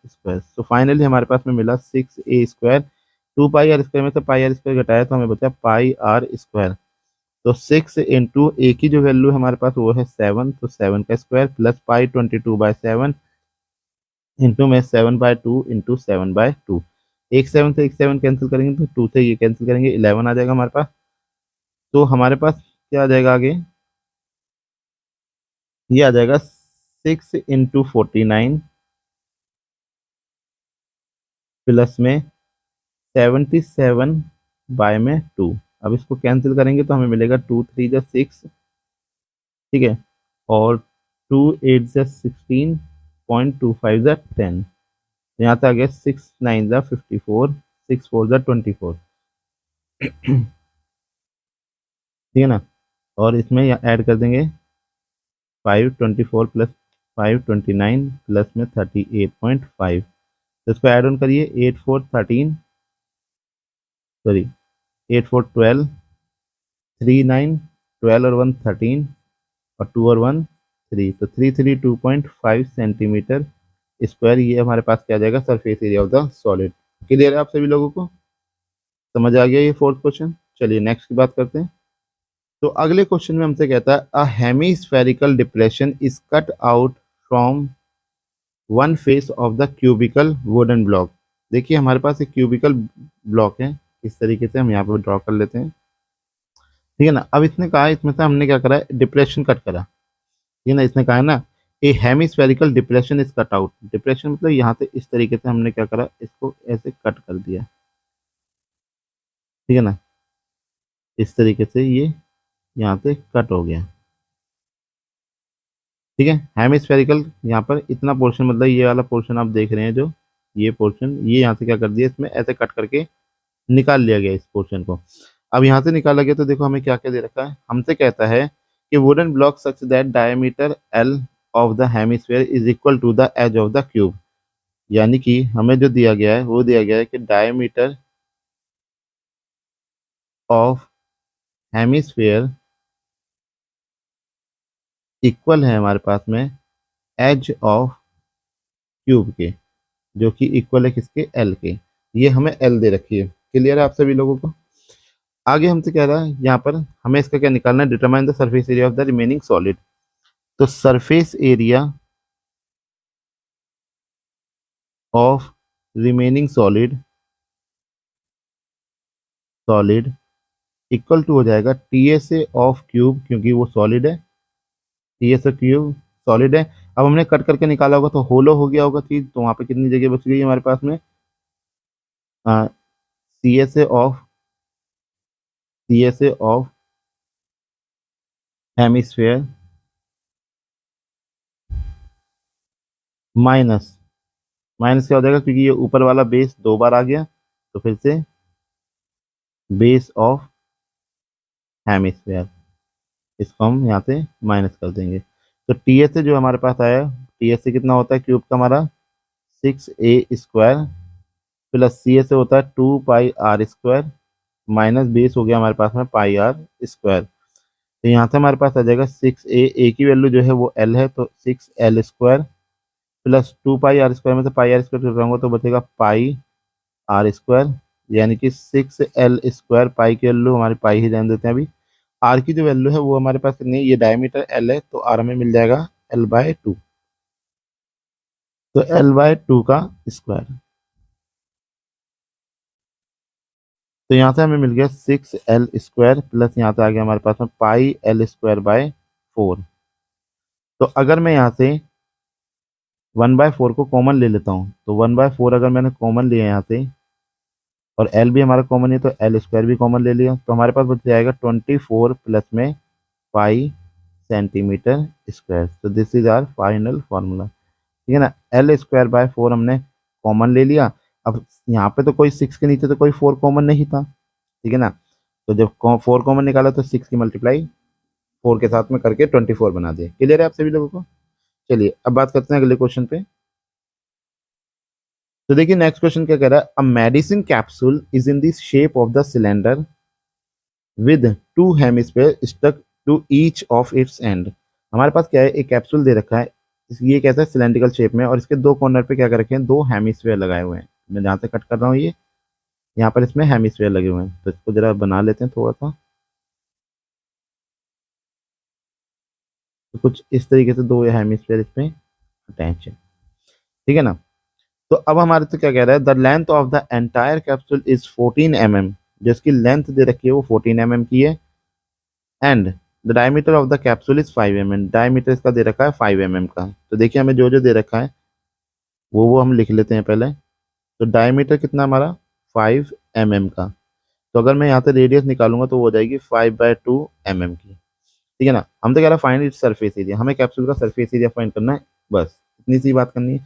तो फाइनली हमारे पास में मिला 6a², 2πr² में से πr² घटाया तो हमें बचा πr²। तो 6 इंटू ए की जो वैल्यू है हमारे पास वो है 7, तो 7 का स्क्वायर प्लस π22/7 इंटू में 7/2 इंटू 7/2। एक 7 से एक 7 कैंसिल करेंगे तो 2 से ये कैंसिल करेंगे, 11 आ जाएगा हमारे पास। तो हमारे पास क्या आ जाएगा आगे, ये आ जाएगा 6 इंटू 49 प्लस में 77 बाय में 2। अब इसको कैंसिल करेंगे तो हमें मिलेगा 2 3 जा 6, ठीक है, और 2 8 जा 16.25 जा 10। यहाँ से आ गया 6 9 जा 54, 6 4 जा 24, ठीक है ना। और इसमें ऐड कर देंगे 5 24 प्लस 5 29 प्लस में 38.5। तो इसको ऐड ऑन करिए, 8 4 13, सॉरी 8 4 12, 3 9 12 और 1 13 और 2 और 1 3, तो 332.5 सेंटीमीटर स्क्वायर ये हमारे पास क्या आ जाएगा, surface area of the solid. Clear है आप सभी लोगों को, समझ आ गया ये फोर्थ क्वेश्चन। चलिए नेक्स्ट की बात करते हैं। तो अगले क्वेश्चन में हमसे कहता है a hemispherical depression is cut out from one face of the cubical wooden block. देखिए हमारे पास एक क्यूबिकल ब्लॉक है, इस तरीके से हम यहाँ पर ड्रॉ कर लेते हैं, ठीक है ना। अब इसने कहा, इसमें से हमने क्या करा है, डिप्रेशन कट करा, ठीक है ना। इसने कहा है ना a hemispherical depression is cut out, depression मतलब यहाँ से इस तरीके से हमने क्या करा, इसको ऐसे कट कर दिया, ठीक है ना। इस तरीके से ये यहाँ से कट हो गया, ठीक है। हेमिस्फेरिकल यहाँ पर इतना पोर्शन, मतलब ये वाला पोर्शन आप देख रहे हैं जो ये पोर्शन, ये यहाँ से क्या कर दिया, इसमें ऐसे कट करके निकाल लिया गया इस पोर्शन को। अब यहाँ से निकाला गया तो देखो हमें क्या क्या दे रखा है, हमसे कहता है कि wooden block such that diameter L of the hemisphere is equal to the edge of the cube. यानी कि हमें जो दिया गया है वो दिया गया है कि डायमीटर ऑफ हेमिस्फेयर इक्वल है हमारे पास में एज ऑफ क्यूब के, जो कि इक्वल है किसके, एल के। ये हमें एल दे रखी है। क्लियर है आप सभी लोगों को। आगे हमसे कह रहा है यहाँ पर हमें इसका क्या निकालना है, determine the surface area of the remaining solid. तो surface area of remaining solid solid equal to हो जाएगा T S A of cube, क्योंकि वो सॉलिड है, T S A cube solid है। अब हमने कट करके निकाला होगा तो होलो हो गया होगा चीज, तो वहां पे कितनी जगह बच गई हमारे पास में, C S A of hemisphere minus minus क्या हो जाएगा, क्योंकि ये ऊपर वाला बेस 2 बार आ गया, तो फिर से बेस ऑफ हेमिस्फेयर, इसको हम यहाँ से माइनस कर देंगे। तो टी एस से जो हमारे पास आया, टी एस से कितना होता है क्यूब का हमारा 6a² प्लस सी एस से होता है 2πr² माइनस बेस हो गया हमारे पास में πr²। तो यहाँ से हमारे पास आ जाएगा 6a की वैल्यू जो है वो l है, तो 6l² प्लस 2πr² में से πr² कराऊंगा तो बचेगा πr², यानी कि 6l²। पाई की वैल्यू हमारी पाई ही जान देते हैं अभी। आर की जो वैल्यू है वो हमारे पास नहीं, ये डायमीटर एल है, तो आर हमें मिल जाएगा l/2, तो l/2 का स्क्वायर। तो यहाँ से हमें मिल गया 6l² प्लस यहाँ से आ गया हमारे पास में πl²/4। तो अगर मैं यहाँ से 1/4 को कॉमन ले लेता हूँ, तो 1/4 अगर मैंने कॉमन लिया यहाँ से, और l भी हमारा कॉमन है तो l² भी कॉमन ले लिया, तो हमारे पास बच जाएगा 24 प्लस में पाई सेंटीमीटर स्क्वायर। तो this is our final formula, ठीक है ना। l²/4 हमने कॉमन ले लिया। अब यहाँ पे तो कोई 6 के नीचे तो कोई 4 कॉमन नहीं था, ठीक है ना। तो जब 4 कॉमन निकाला तो 6 की मल्टीप्लाई 4 के साथ में करके 24 बना दिए। क्लियर है आप सभी लोगों को। चलिए अब बात करते हैं अगले क्वेश्चन पे। तो देखिए नेक्स्ट क्वेश्चन क्या कह रहा है, a medicine capsule is in the shape of the cylinder with 2 hemisphere stuck to each of its end. हमारे पास क्या है, एक कैप्सूल दे रखा है, ये कैसा है सिलेंड्रिकल शेप में, और इसके 2 कॉर्नर पे क्या कर रखे हैं, 2 हेमिस्फीयर लगाए हुए हैं। मैं जहाँ से कट कर रहा हूँ ये यहाँ पर इसमें हेमिस्फीयर लगे हुए हैं, तो इसको जरा बना लेते हैं थोड़ा सा। तो कुछ इस तरीके से 2 हेमिस्फीयर इसमें अटैच है, ठीक है ना। तो अब हमारे तो क्या कह रहा है, the length of the entire capsule is 14 mm, जो इसकी लेंथ दे रखी है वो 14 mm की है, and the diameter of the capsule is 5 mm, diameter इसका दे रखा है 5 mm का। तो देखिए हमें जो जो दे रखा है वो हम लिख लेते हैं पहले। तो डायमीटर कितना हमारा 5 mm का। तो अगर मैं यहाँ से रेडियस निकालूंगा तो वो हो जाएगी 5/2 mm की। ठीक है ना। हम तो कह रहा है फाइंड इट्स सरफेस एरिया, हमें कैप्सूल का सरफेस एरिया फाइंड करना है, बस इतनी सी बात करनी है।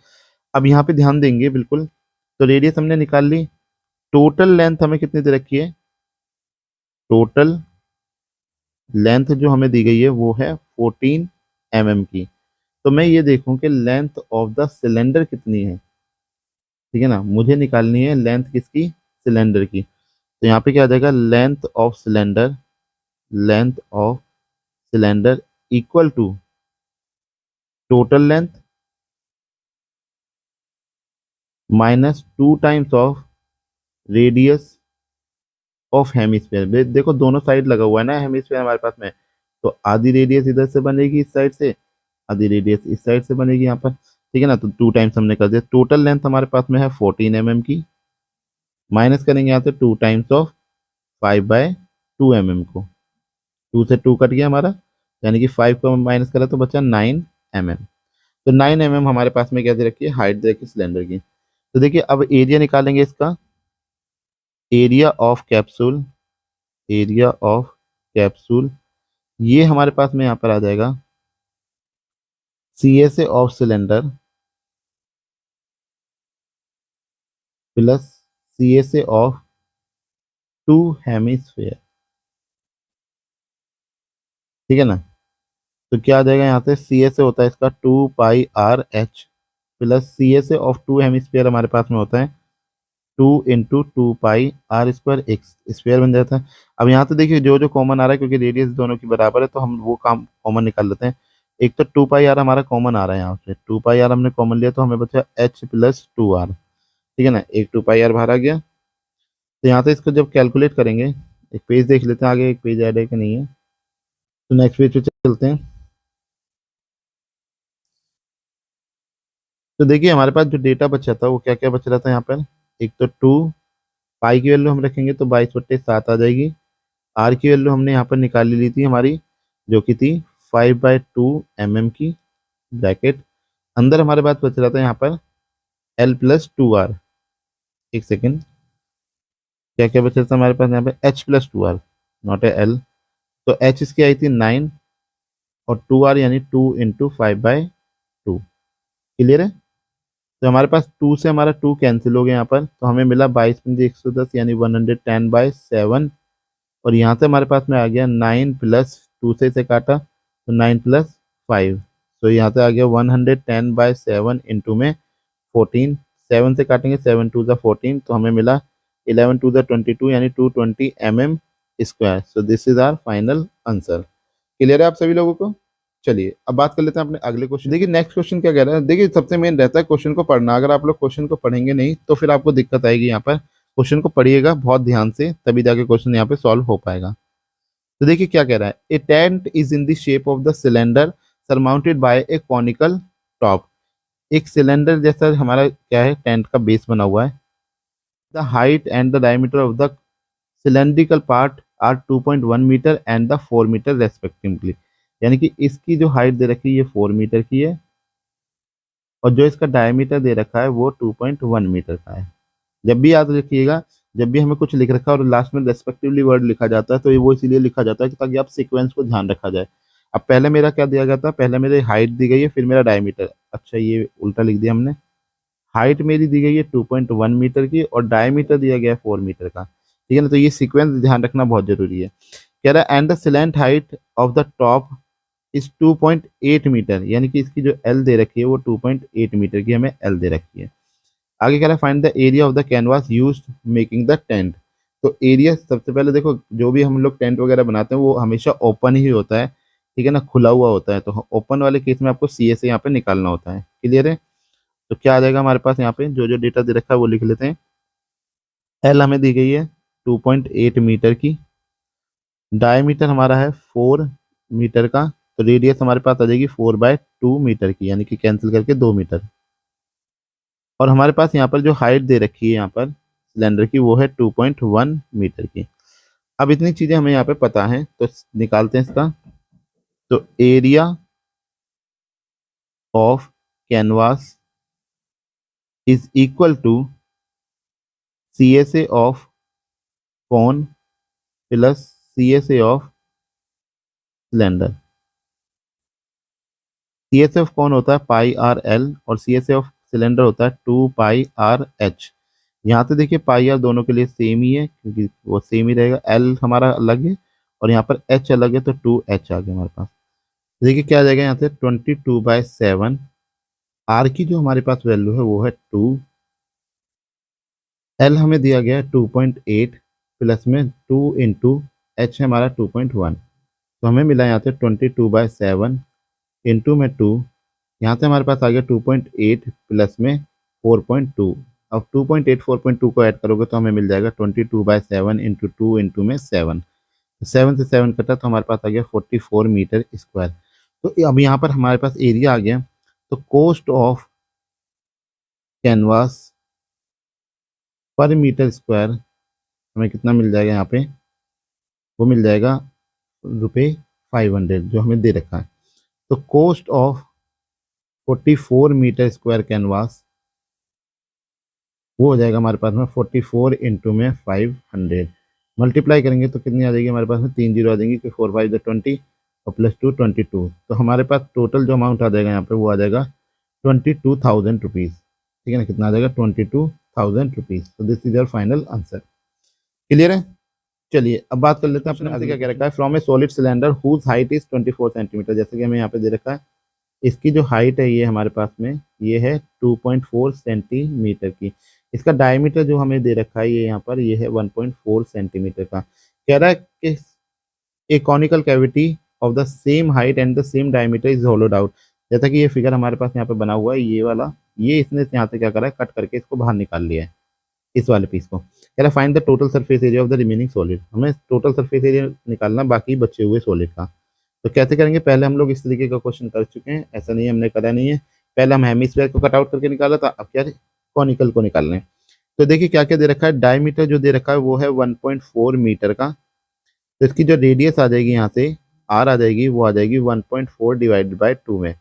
अब यहाँ पे ध्यान देंगे बिल्कुल। तो रेडियस हमने निकाल ली, टोटल लेंथ हमें कितनी दे रखी है, टोटल लेंथ जो हमें दी गई है वो है 14 mm की। तो मैं ये देखूं कि लेंथ ऑफ द सिलेंडर कितनी है। ठीक है ना, मुझे निकालनी है लेंथ किसकी, सिलेंडर की। तो यहाँ पे क्या आ जाएगा, length of cylinder, length of cylinder equal to total length minus 2 times of radius of hemisphere. देखो दोनों साइड लगा हुआ है ना हेमिस्फेयर हमारे पास में, तो आधी रेडियस इधर से बनेगी इस साइड से, आधी रेडियस इस साइड से बनेगी यहाँ पर। ठीक है ना, तो 2 टाइम्स हमने कर दिया। टोटल लेंथ हमारे पास में है 14 mm की, माइनस करेंगे यहाँ से 2 टाइम्स ऑफ 5/2 mm को। 2 से 2 कट गया हमारा, यानी कि 5 को माइनस करा तो बचा 9 mm। तो 9 mm हमारे पास में क्या दे रखी है, हाइट दे रखी है सिलेंडर की। तो देखिए अब एरिया निकालेंगे इसका, area of capsule, area of capsule ये हमारे पास में यहाँ पर आ जाएगा CSA of cylinder plus CSA of 2 hemisphere. ठीक है ना। तो क्या आ जाएगा यहाँ से, CSA होता है इसका 2πRH plus CSA of 2 hemisphere हमारे पास में होता है 2 × 2πr² एक्स स्क्वायर बन जाता है। अब यहाँ तो देखिए जो जो कॉमन आ रहा है, क्योंकि रेडियस दोनों की बराबर है तो हम वो काम कॉमन निकाल लेते हैं। एक तो 2πr हमारा कॉमन आ रहा है, यहाँ से 2πr हमने कॉमन लिया तो हमें बचा H + 2r। ठीक है ना, एक 2πr बाहर आ गया। तो यहाँ से इसको जब कैलकुलेट करेंगे, एक पेज देख लेते हैं आगे, एक पेज ऐड है कि नहीं है। तो नेक्स्ट पेज पे चलते हैं। तो देखिए हमारे पास जो डेटा बचा था वो क्या क्या बच रहा था यहाँ पर। एक तो 2 पाई की वैल्यू हम रखेंगे तो 22/7 आ जाएगी। आर की वैल्यू हमने यहाँ पर निकाल ली थी हमारी, जो कि थी 5/2 mm की, ब्रैकेट अंदर हमारे पास बच रहा था यहाँ पर L + 2r। एक सेकेंड, क्या क्या बच रहा था हमारे पास यहाँ पे, H + 2r, not a L। तो H इसकी आई थी 9 और 2r यानी 2 × 5/2। क्लियर है। तो हमारे पास 2 से हमारा 2 कैंसिल हो गया यहाँ पर, तो हमें मिला 22×110 यानी 110/7। और यहाँ से हमारे पास में आ गया 9 + 2 से इसे काटा तो 9 + 5, तो यहाँ से आ गया 110/7 इंटू में 14। 7 से काटेंगे 7 × 2 = 14, तो हमें मिला 11 × 2 = 22 यानी 220 mm square. So this is our final answer. Clear है आप सभी लोगों को। चलिए अब बात कर लेते हैं अपने अगले क्वेश्चन। देखिए नेक्स्ट क्वेश्चन क्या कह रहा है, देखिए सबसे मेन रहता है क्वेश्चन को पढ़ना। अगर आप लोग क्वेश्चन को पढ़ेंगे नहीं तो फिर आपको दिक्कत आएगी यहाँ पर। क्वेश्चन को पढ़िएगा बहुत ध्यान से, तभी जाके क्वेश्चन यहाँ पे सॉल्व हो पाएगा। तो देखिए क्या कह रहा है, a tent is in the shape of the cylinder surmounted by a conical top. एक सिलेंडर जैसा हमारा क्या है, टेंट का बेस बना हुआ है। The height and the diameter of the cylindrical part are 2.1 meter and the 4 meter respectively. यानी कि इसकी जो हाइट दे रखी है ये 4 मीटर की है, और जो इसका डायमीटर दे रखा है वो 2.1 मीटर का है। जब भी याद रखिएगा, जब भी हमें कुछ लिख रखा है और लास्ट में रेस्पेक्टिवली वर्ड लिखा जाता है तो ये वो इसीलिए लिखा जाता है कि ताकि आप सीक्वेंस को ध्यान रखा जाए। अब पहले मेरा क्या दिया गया था, पहले मेरी हाइट दी गई है फिर मेरा डायमीटर, अच्छा ये उल्टा लिख दिया हमने। हाइट मेरी दी गई है 2.1 मीटर की और डायमीटर दिया गया है 4 मीटर का। ठीक है ना, तो ये सीक्वेंस ध्यान रखना बहुत जरूरी है। कह रहा है and the slant height of the top इस 2.8 मीटर, यानी कि इसकी जो एल दे रखी है वो 2.8 मीटर की हमें एल दे रखी है। आगे कह रहा है find the area of the canvas used making the tent. तो एरिया सबसे पहले देखो, जो भी हम लोग टेंट वगैरह बनाते हैं वो हमेशा ओपन ही होता है। ठीक है ना, खुला हुआ होता है, तो ओपन वाले केस में आपको CSA यहाँ पे निकालना होता है। क्लियर है। तो क्या आ जाएगा हमारे पास यहाँ पे, जो जो डेटा दे रखा है वो लिख लेते हैं। एल हमें दी गई है 2.8 मीटर की, डायमीटर हमारा है 4 मीटर का, तो रेडियस हमारे पास आ जाएगी 4/2 मीटर की, यानी कि कैंसिल करके 2 मीटर। और हमारे पास यहाँ पर जो हाइट दे रखी है यहाँ पर सिलेंडर की वो है 2.1 मीटर की। अब इतनी चीज़ें हमें यहाँ पे पता है तो निकालते हैं इसका। तो area of canvas is equal to CSA of cone plus CSA of cylinder. CSA of cone होता है पाई आर एल और CSA ऑफ सिलेंडर होता है 2 पाई आर एच। यहाँ से देखिए पाई आर दोनों के लिए सेम ही है क्योंकि वो सेम ही रहेगा, एल हमारा अलग है और यहाँ पर एच अलग है तो 2H आ गया हमारे पास। देखिए क्या आ जाएगा यहाँ से 22/7। आर की जो हमारे पास वैल्यू है वो है 2, एल हमें दिया गया है 2.8 प्लस में 2 इंटू एच है हमारा 2.1। तो हमें मिला यहाँ से 22/7 इंटू में 2, यहाँ से हमारे पास आ गया 2.8 प्लस में 4.2। अब 2.8 4.2 को ऐड करोगे तो हमें मिल जाएगा 22/7 इंटू 2 इंटू में 7। 7 से 7 कटा तो हमारे पास आ गया 44 मीटर स्क्वायर। तो अब यहाँ पर हमारे पास एरिया आ गया। तो कॉस्ट ऑफ कैनवास पर मीटर स्क्वायर हमें कितना मिल जाएगा यहाँ पे, वो मिल जाएगा ₹500 जो हमें दे रखा है। तो cost of 44 meter square canvas वो हो जाएगा हमारे पास में 44 इंटू में 500। मल्टीप्लाई करेंगे तो कितनी आ जाएगी हमारे पास में 3 जीरो आ जाएंगी कि 4 5 20 और प्लस 2 22। तो हमारे पास टोटल जो अमाउंट आ जाएगा यहाँ पे वो आ जाएगा 22,000 रुपीज़। ठीक है ना, कितना आ जाएगा 22,000 रुपीज़। तो this is your final answer. Clear है। चलिए अब बात कर लेते हैं अपने आगे क्या कह रखा है। From a solid cylinder whose height is 24 centimeter. जैसे कि हमें यहाँ पे दे रखा है इसकी जो हाइट है ये हमारे पास में ये है 2.4 सेंटीमीटर की। इसका डायमीटर जो हमें दे रखा है ये यहाँ पर ये है 1.4 सेंटीमीटर का। कह रहा है कि a conical cavity of the same height and the same diameter is hollowed out. जैसा कि ये फिगर हमारे पास यहाँ पे बना हुआ है ये वाला, ये इसने यहाँ से क्या करा है कट करके इसको बाहर निकाल लिया है इस वाले पीस को। कह रहा है find the total surface area of the remaining solid. हमें टोटल सरफेस एरिया निकालना बाकी बचे हुए सॉलिड का। तो कैसे करेंगे, पहले हम लोग इस तरीके का क्वेश्चन कर चुके हैं, ऐसा नहीं हमने करा नहीं है। पहले हम हेमिस्फीयर को कट आउट करके निकाला था, अब क्या कॉनिकल को निकाल रहे हैं। तो देखिए क्या क्या दे रखा है। डायमीटर जो दे रखा है वो है 1.4 मीटर का। तो इसकी जो रेडियस आ जाएगी यहाँ से आर आ जाएगी वो आ जाएगी 1.4 डिवाइडेड बाई 2 में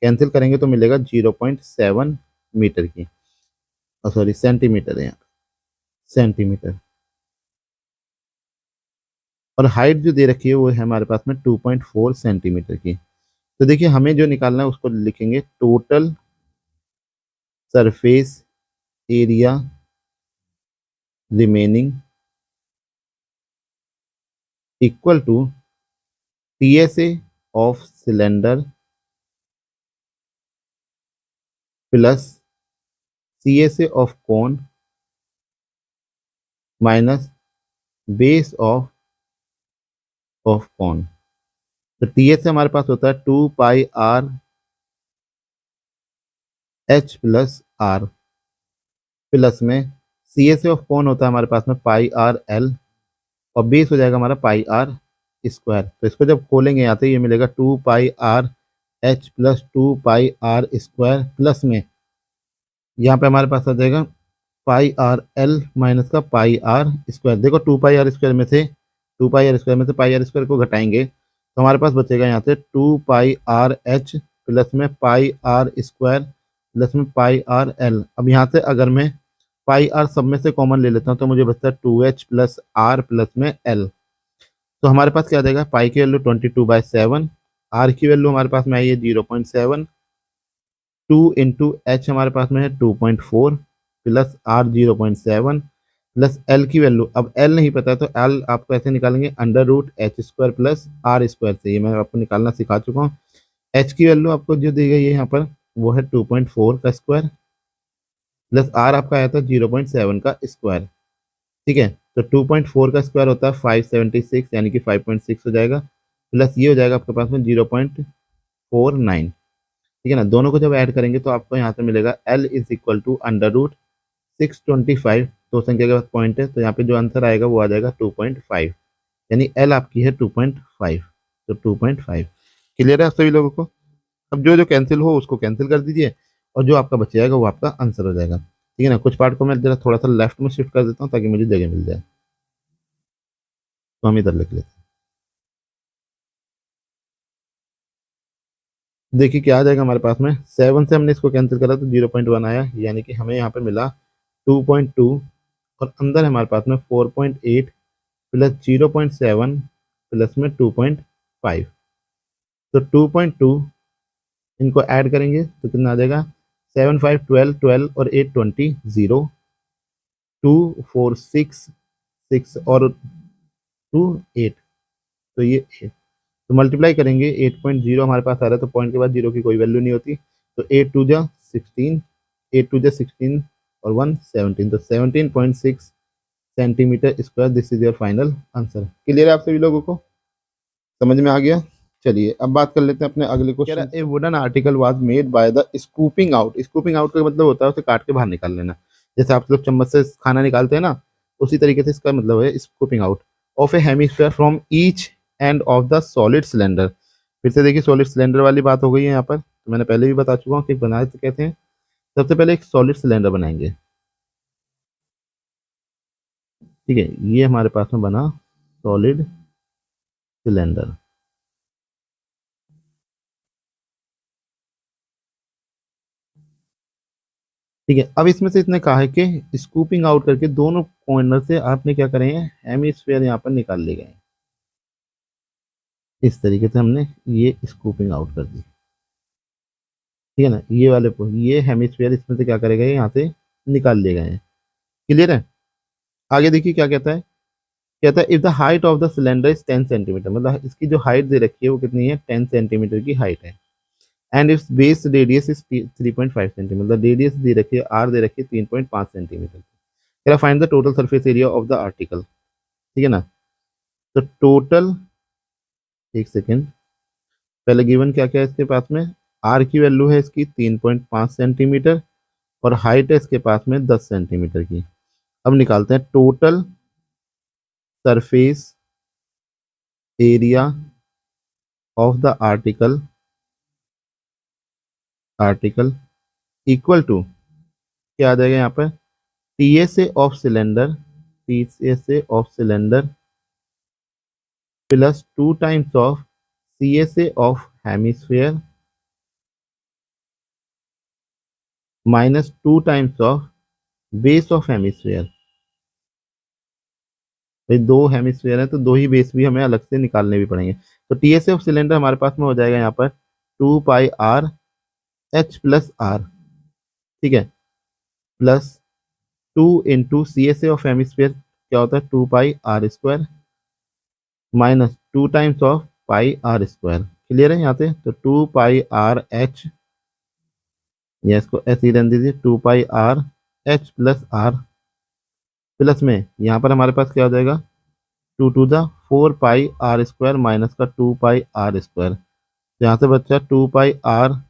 कैंसिल करेंगे तो मिलेगा 0.7 मीटर की, सॉरी सेंटीमीटर है यहाँ सेंटीमीटर। और हाइट जो दे रखी है वो है हमारे पास में 2.4 सेंटीमीटर की। तो देखिए हमें जो निकालना है उसको लिखेंगे total surface area remaining equal to TSA of cylinder plus CSA of cone minus base of cone. तो TSA हमारे पास होता है 2 pi RH plus R plus में CSA ऑफ कोन होता है हमारे पास में पाई RL और बेस हो जाएगा हमारा पाई R² तो इसको जब खोलेंगे यहाँ से ये मिलेगा 2 पाई RH प्लस 2 पाई R² प्लस में यहाँ पे हमारे पास आ जाएगा पाई RL माइनस का पाई R²। देखो 2 पाई R² में से 2 पाई R² में से पाई R² को घटाएंगे तो हमारे पास बचेगा यहाँ से 2 पाई RH प्लस में पाई R² प्लस में पाई RL। अब यहाँ से अगर मैं पाई R सब में से कॉमन ले लेता हूँ तो मुझे बचता है 2H प्लस R प्लस में L। तो हमारे पास क्या आ जाएगा, पाई की वैल्यू 22/7, R की वैल्यू हमारे पास में आई है 0.7, 2 इंटू एच हमारे पास में है 2.4 प्लस R 0.7 प्लस L की वैल्यू, अब L नहीं पता है तो L आपको ऐसे निकालेंगे √H² प्लस R² से। ये मैं आपको निकालना सिखा चुका हूँ। H की वैल्यू आपको जो दी गई है यहाँ पर वो है 2.4 का स्क्वायर प्लस R आपका आया था 0.7 का स्क्वायर। ठीक है, तो 2.4 का स्क्वायर होता है 576 यानी कि 5.6 हो जाएगा प्लस ये हो जाएगा आपके पास में 0.49। ठीक है ना, दोनों को जब ऐड करेंगे तो आपको यहाँ से मिलेगा L इज इक्वल टू √625। दो संख्या के बाद पॉइंट है तो यहाँ पे जो आंसर आएगा वो आ जाएगा 2.5 यानी L आपकी है 2.5। तो 2.5 क्लियर है आप सभी लोगों को। अब जो जो कैंसिल हो उसको कैंसिल कर दीजिए और जो आपका बच जाएगा वो आपका आंसर हो जाएगा। ठीक है ना, कुछ पार्ट को मैं जरा थोड़ा सा लेफ्ट में शिफ्ट कर देता हूँ ताकि मुझे जगह मिल जाए। तो हम इधर लिख लेते हैं। देखिए क्या आ जाएगा हमारे पास में, 7 से हमने इसको कैंसिल करा तो 0.1 आया, यानी कि हमें यहाँ पे मिला 2.2, और अंदर हमारे पास में 4.8 प्लस 0.7 प्लस में 2.5, तो 2.2 इनको ऐड करेंगे तो कितना आ जाएगा, 7 5 12 12 और 8 20 0, 2 4 6 6 और 2 8, तो ये 8, तो मल्टीप्लाई करेंगे 8.0 हमारे पास आ रहा है, तो पॉइंट के बाद जीरो की कोई वैल्यू नहीं होती, तो 8 टू जा 16, 8 टू जा 16 और 1 17, तो 17.6 centimetre square, this is your final answer. Clear है आप सभी लोगों को, समझ में आ गया? चलिए अब बात कर लेते हैं अपने अगले question. A wooden article was made by the scooping out, scooping out का मतलब होता है उसे काट के बाहर निकाल लेना, जैसे आप लोग चम्मच से खाना निकालते हैं ना, उसी तरीके से इसका मतलब है scooping out of A hemisphere from each end of the solid cylinder. फिर से देखिए सॉलिड सिलेंडर वाली बात हो गई है यहाँ पर, तो मैंने पहले भी बता चुका हूँ कि बनाए तो कहते हैं, सबसे पहले एक सॉलिड सिलेंडर बनाएंगे, ठीक है, ये हमारे पास में बना सॉलिड सिलेंडर। ठीक है, अब इसमें से इसने कहा है कि स्कूपिंग आउट करके दोनों कॉर्नर से आपने क्या करें हैं, हेमिस्फीयर यहाँ पर निकाल लिए गए, इस तरीके से हमने ये स्कूपिंग आउट कर दी, ठीक है ना, ये वाले ये हेमिस्फीयर इसमें से क्या करेगा, यहाँ से निकाल लिए गए हैं। क्लियर है? आगे देखिए क्या कहता है, कहता है if the height of the cylinder is 10 centimetre, मतलब इसकी जो हाइट दे रखी है वो कितनी है, 10 सेंटीमीटर की हाइट है, and it's base radius is 3.5 centimetre, मतलब रेडियस दे रखी है, आर दे रखी है 3.5 सेंटीमीटर। कह रहा find the total surface area of the article, ठीक है ना, तो टोटल, एक सेकेंड, पहले गिवन क्या क्या है इसके पास में, आर की वैल्यू है इसकी 3.5 सेंटीमीटर और हाइट है इसके पास में 10 सेंटीमीटर की। अब निकालते हैं total surface area of the article, article equal to क्या आ जाएगा यहाँ पर, T S A of cylinder, T S A of cylinder plus 2 times of C S A of hemisphere minus 2 times of base of hemisphere. भाई दो hemisphere है तो दो ही बेस भी हमें अलग से निकालने भी पड़ेंगे, तो T S A of cylinder हमारे पास में हो जाएगा यहाँ पर 2 pi r h plus r, ठीक है, plus 2 into C S A of hemisphere क्या होता है, 2 pi are square minus 2 times of pi are square. Clear है यहाँ से, तो 2 पाई आर एच, या इसको ऐसे ही रहने दीजिए, 2 pi r h plus r, plus में यहाँ पर हमारे पास क्या हो जाएगा, 2 to the 4 pi are square minus का 2 पाई आर स्क्वायर, तो यहाँ से बच्चा 2 pi r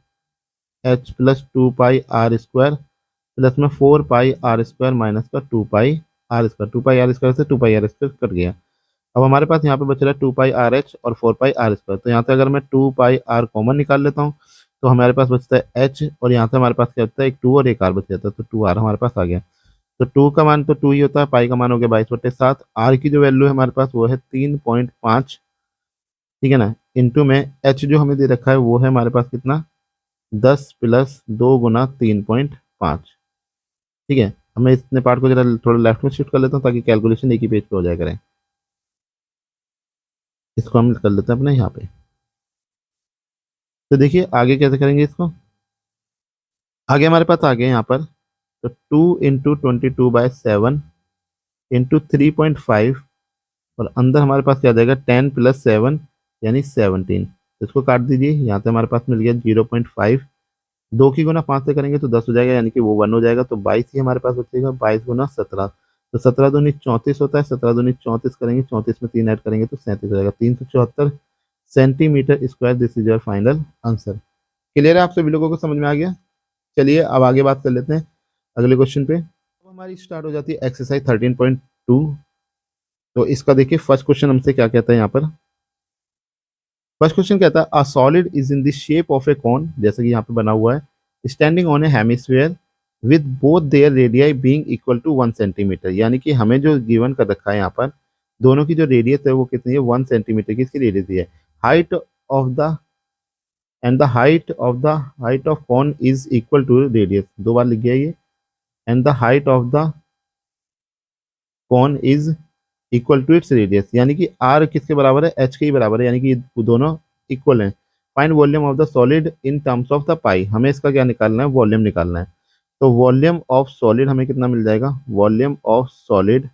h plus 2 pi are square plus में 4 पाई आर स्क्वायर माइनस का 2 pi are square, 2 pi are square से 2 पाई आर स्क्वायर कट गया। अब हमारे पास यहाँ पे बच रहा है 2 पाई आर एच और 4 पाई आर स्क्वायर, तो यहाँ से अगर मैं 2 पाई आर कॉमन निकाल लेता हूँ तो हमारे पास बचता है एच, और यहाँ से हमारे पास क्या बचता है, एक 2 और एक आर बच जाता है, तो 2 आर हमारे पास आ गया, तो 2 का मान तो 2 ही होता है, पाई का मान हो गया 22/7, आर की जो वैल्यू है हमारे पास वो है 3.5, ठीक है ना, इंटू में एच जो हमें दे रखा है वो है हमारे पास कितना, 10 प्लस 2 गुना 3.5, ठीक है। अब मैं इतने पार्ट को जरा थोड़ा लेफ्ट में शिफ्ट कर लेता हूँ ताकि कैलकुलेशन एक ही पेज पे हो जाया करें, इसको हम कर लेते हैं अपने यहाँ पे, तो देखिए आगे कैसे करेंगे इसको, आगे हमारे पास आ गया यहाँ पर, तो 2 इंटू 22/7 इंटू 3.5, और अंदर हमारे पास क्या आ जाएगा, 10 प्लस 7 यानी 17, तो इसको काट दीजिए, यहाँ से हमारे पास मिल गया 0.5, 2 की गुना 5 से करेंगे तो 10 हो जाएगा, यानी कि वो 1 हो जाएगा, तो 22 ही हमारे पास बचेगा, 22 गुना 17, तो 17 दूनी 34 होता है, 17 दूनी 34 करेंगे, 34 में 3 ऐड करेंगे तो 37 हो जाएगा, 374 centimetre square, this is your final answer. Clear है आप सभी लोगों को, समझ में आ गया? चलिए अब आगे बात कर लेते हैं अगले क्वेश्चन पे। अब हमारी स्टार्ट हो जाती है एक्सरसाइज 13.2, तो इसका देखिए फर्स्ट क्वेश्चन हमसे क्या कहता है यहाँ पर, फर्स्ट क्वेश्चन कहता है a solid is in the shape of a cone, जैसे कि यहाँ पे बना हुआ है, standing on a hemisphere with both their radii being equal to 1 centimeter, यानी कि हमें जो गिवन कर रखा है यहाँ पर, दोनों की जो रेडियस है वो कितनी है, 1 सेंटीमीटर की इसकी रेडियस है, height of the and the height of cone is equal to radius, 2 बार लिख गया ये। And the height of the cone is equal to its radius, यानी कि आर किसके बराबर है, एच के ही बराबर है, यानी कि ये दोनों इक्वल हैं। Find volume of the solid in terms of the pi, हमें इसका क्या निकालना है, वॉल्यूम निकालना है। तो वॉल्यूम ऑफ सॉलिड हमें कितना मिल जाएगा, volume of solid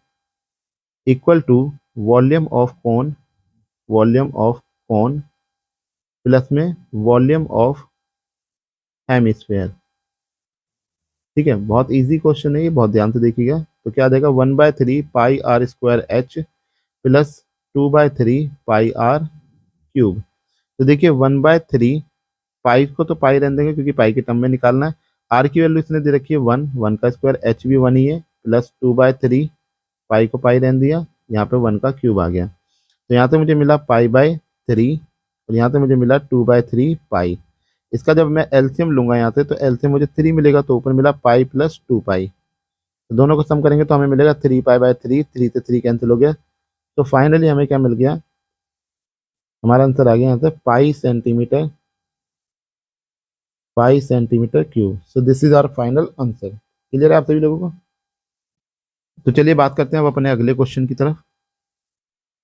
equal to volume of cone plus में वॉल्यूम ऑफ हेमिस्फेयर। ठीक है, बहुत इजी क्वेश्चन है ये, बहुत ध्यान से देखिएगा। तो क्या आ जाएगा, 1/3 पाई r² h प्लस 2/3 पाई r³ तो देखिए 1/3 पाई को तो पाई रहने देंगे क्योंकि पाई के टर्म में निकालना है। आर की वैल्यू इसने दे रखी है 1 का स्क्वायर, एच भी 1 ही है, प्लस 2/3 पाई को पाई रहने दिया, यहाँ पे 1 का क्यूब आ गया। तो यहाँ से मुझे मिला पाई/3 और यहाँ से मुझे मिला 2/3 पाई। इसका जब मैं एलसीएम लूंगा यहाँ से, तो एलसीएम मुझे 3 मिलेगा, तो ऊपर मिला पाई प्लस 2 पाई। तो दोनों को सम करेंगे तो हमें मिलेगा 3 पाई/3, 3 से 3 कैंसिल हो गया। तो फाइनली हमें क्या मिल गया, हमारा आंसर आ गया यहाँ से pi centimeter cube. So this is our final answer. Clear है आप सभी लोगों को? तो चलिए बात करते हैं अब अपने अगले क्वेश्चन की तरफ।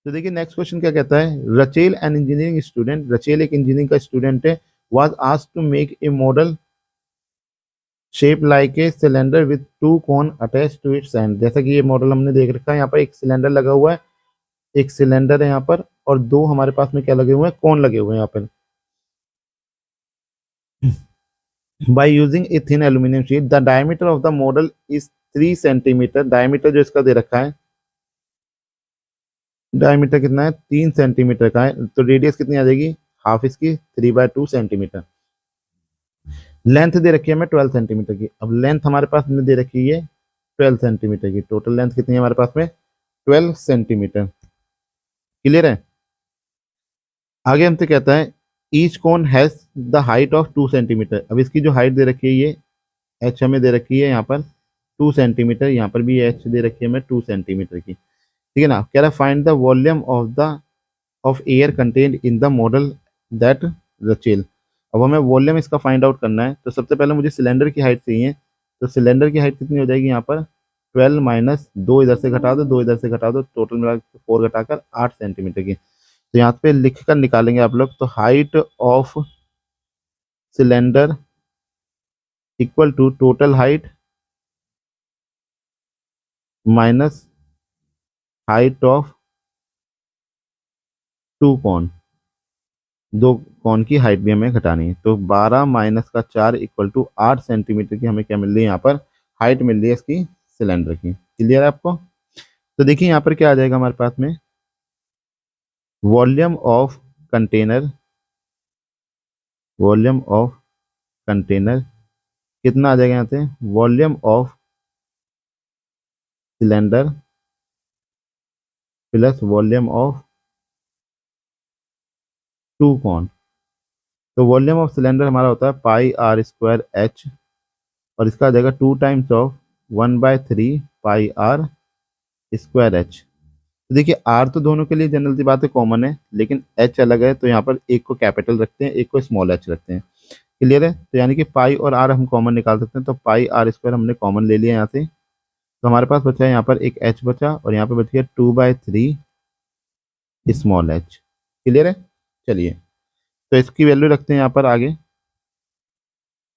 तो देखिए नेक्स्ट क्वेश्चन क्या कहता है, Rachel an engineering student, Rachel एक इंजीनियरिंग का स्टूडेंट है, was asked to make a model shape like a cylinder with 2 cone attach to its end. जैसा कि ये मॉडल हमने देख रखा है, यहाँ पर एक सिलेंडर लगा हुआ है, एक सिलेंडर है यहाँ पर, और 2 हमारे पास में क्या लगे हुए हैं, कोन लगे हुए हैं यहाँ पर। By using a thin aluminium sheet the diameter of the model is 3 centimetre. Diameter जो इसका दे रखा है, डायमीटर कितना है, 3 सेंटीमीटर का है, तो रेडियस कितनी आ जाएगी, हाफ इसकी, 3/2 सेंटीमीटर। लेंथ दे रखी है हमें 12 सेंटीमीटर की। अब लेंथ हमारे पास में दे रखी है 12 सेंटीमीटर की, टोटल लेंथ कितनी है हमारे पास में, 12 सेंटीमीटर। क्लियर है? आगे हमसे कहता है each cone has the height of 2 centimetre. अब इसकी जो हाइट दे रखी है, ये एच हमें दे रखी है यहाँ पर 2 सेंटीमीटर, यहाँ पर भी एच दे रखी है हमें 2 सेंटीमीटर की। ठीक है ना? कह रहा है find the volume of air contained in the model that Rachel. अब हमें वॉल्यूम इसका फाइंड आउट करना है, तो सबसे पहले मुझे सिलेंडर की हाइट चाहिए। तो सिलेंडर की हाइट कितनी हो जाएगी यहाँ पर, 12 माइनस 2 इधर से घटा दो, 2 इधर से घटा दो, टोटल मिला 4 घटाकर 8 सेंटीमीटर की। तो यहाँ पे लिख कर निकालेंगे आप लोग, तो height of cylinder equal to total height minus height of 2 cone, 2 cone की हाइट भी हमें घटानी है। तो 12 माइनस का 4 इक्वल टू 8 सेंटीमीटर की हमें क्या मिल रही है यहाँ पर, हाइट मिल रही है इसकी सिलेंडर की। क्लियर है आपको? तो देखिए यहाँ पर क्या आ जाएगा हमारे पास में, volume of container, volume of container कितना आ जाएगा यहाँ से, volume of cylinder plus volume of 2 cone. तो वॉल्यूम ऑफ सिलेंडर हमारा होता है पाई r² h, और इसका आ जाएगा 2 times of 1/3 pi r² h। तो देखिए आर तो दोनों के लिए जनरल सी बात है कॉमन है, लेकिन एच अलग है, तो यहाँ पर एक को कैपिटल रखते हैं, एक को स्मॉल एच रखते हैं। क्लियर है? तो यानी कि पाई और आर हम कॉमन निकाल सकते हैं, तो पाई r² हमने कॉमन ले लिया यहाँ से, तो हमारे पास बचा है यहाँ पर एक एच बचा, और यहाँ पे बच गया 2/3 स्मॉल एच। क्लियर है? चलिए तो इसकी वैल्यू रखते हैं यहाँ पर आगे।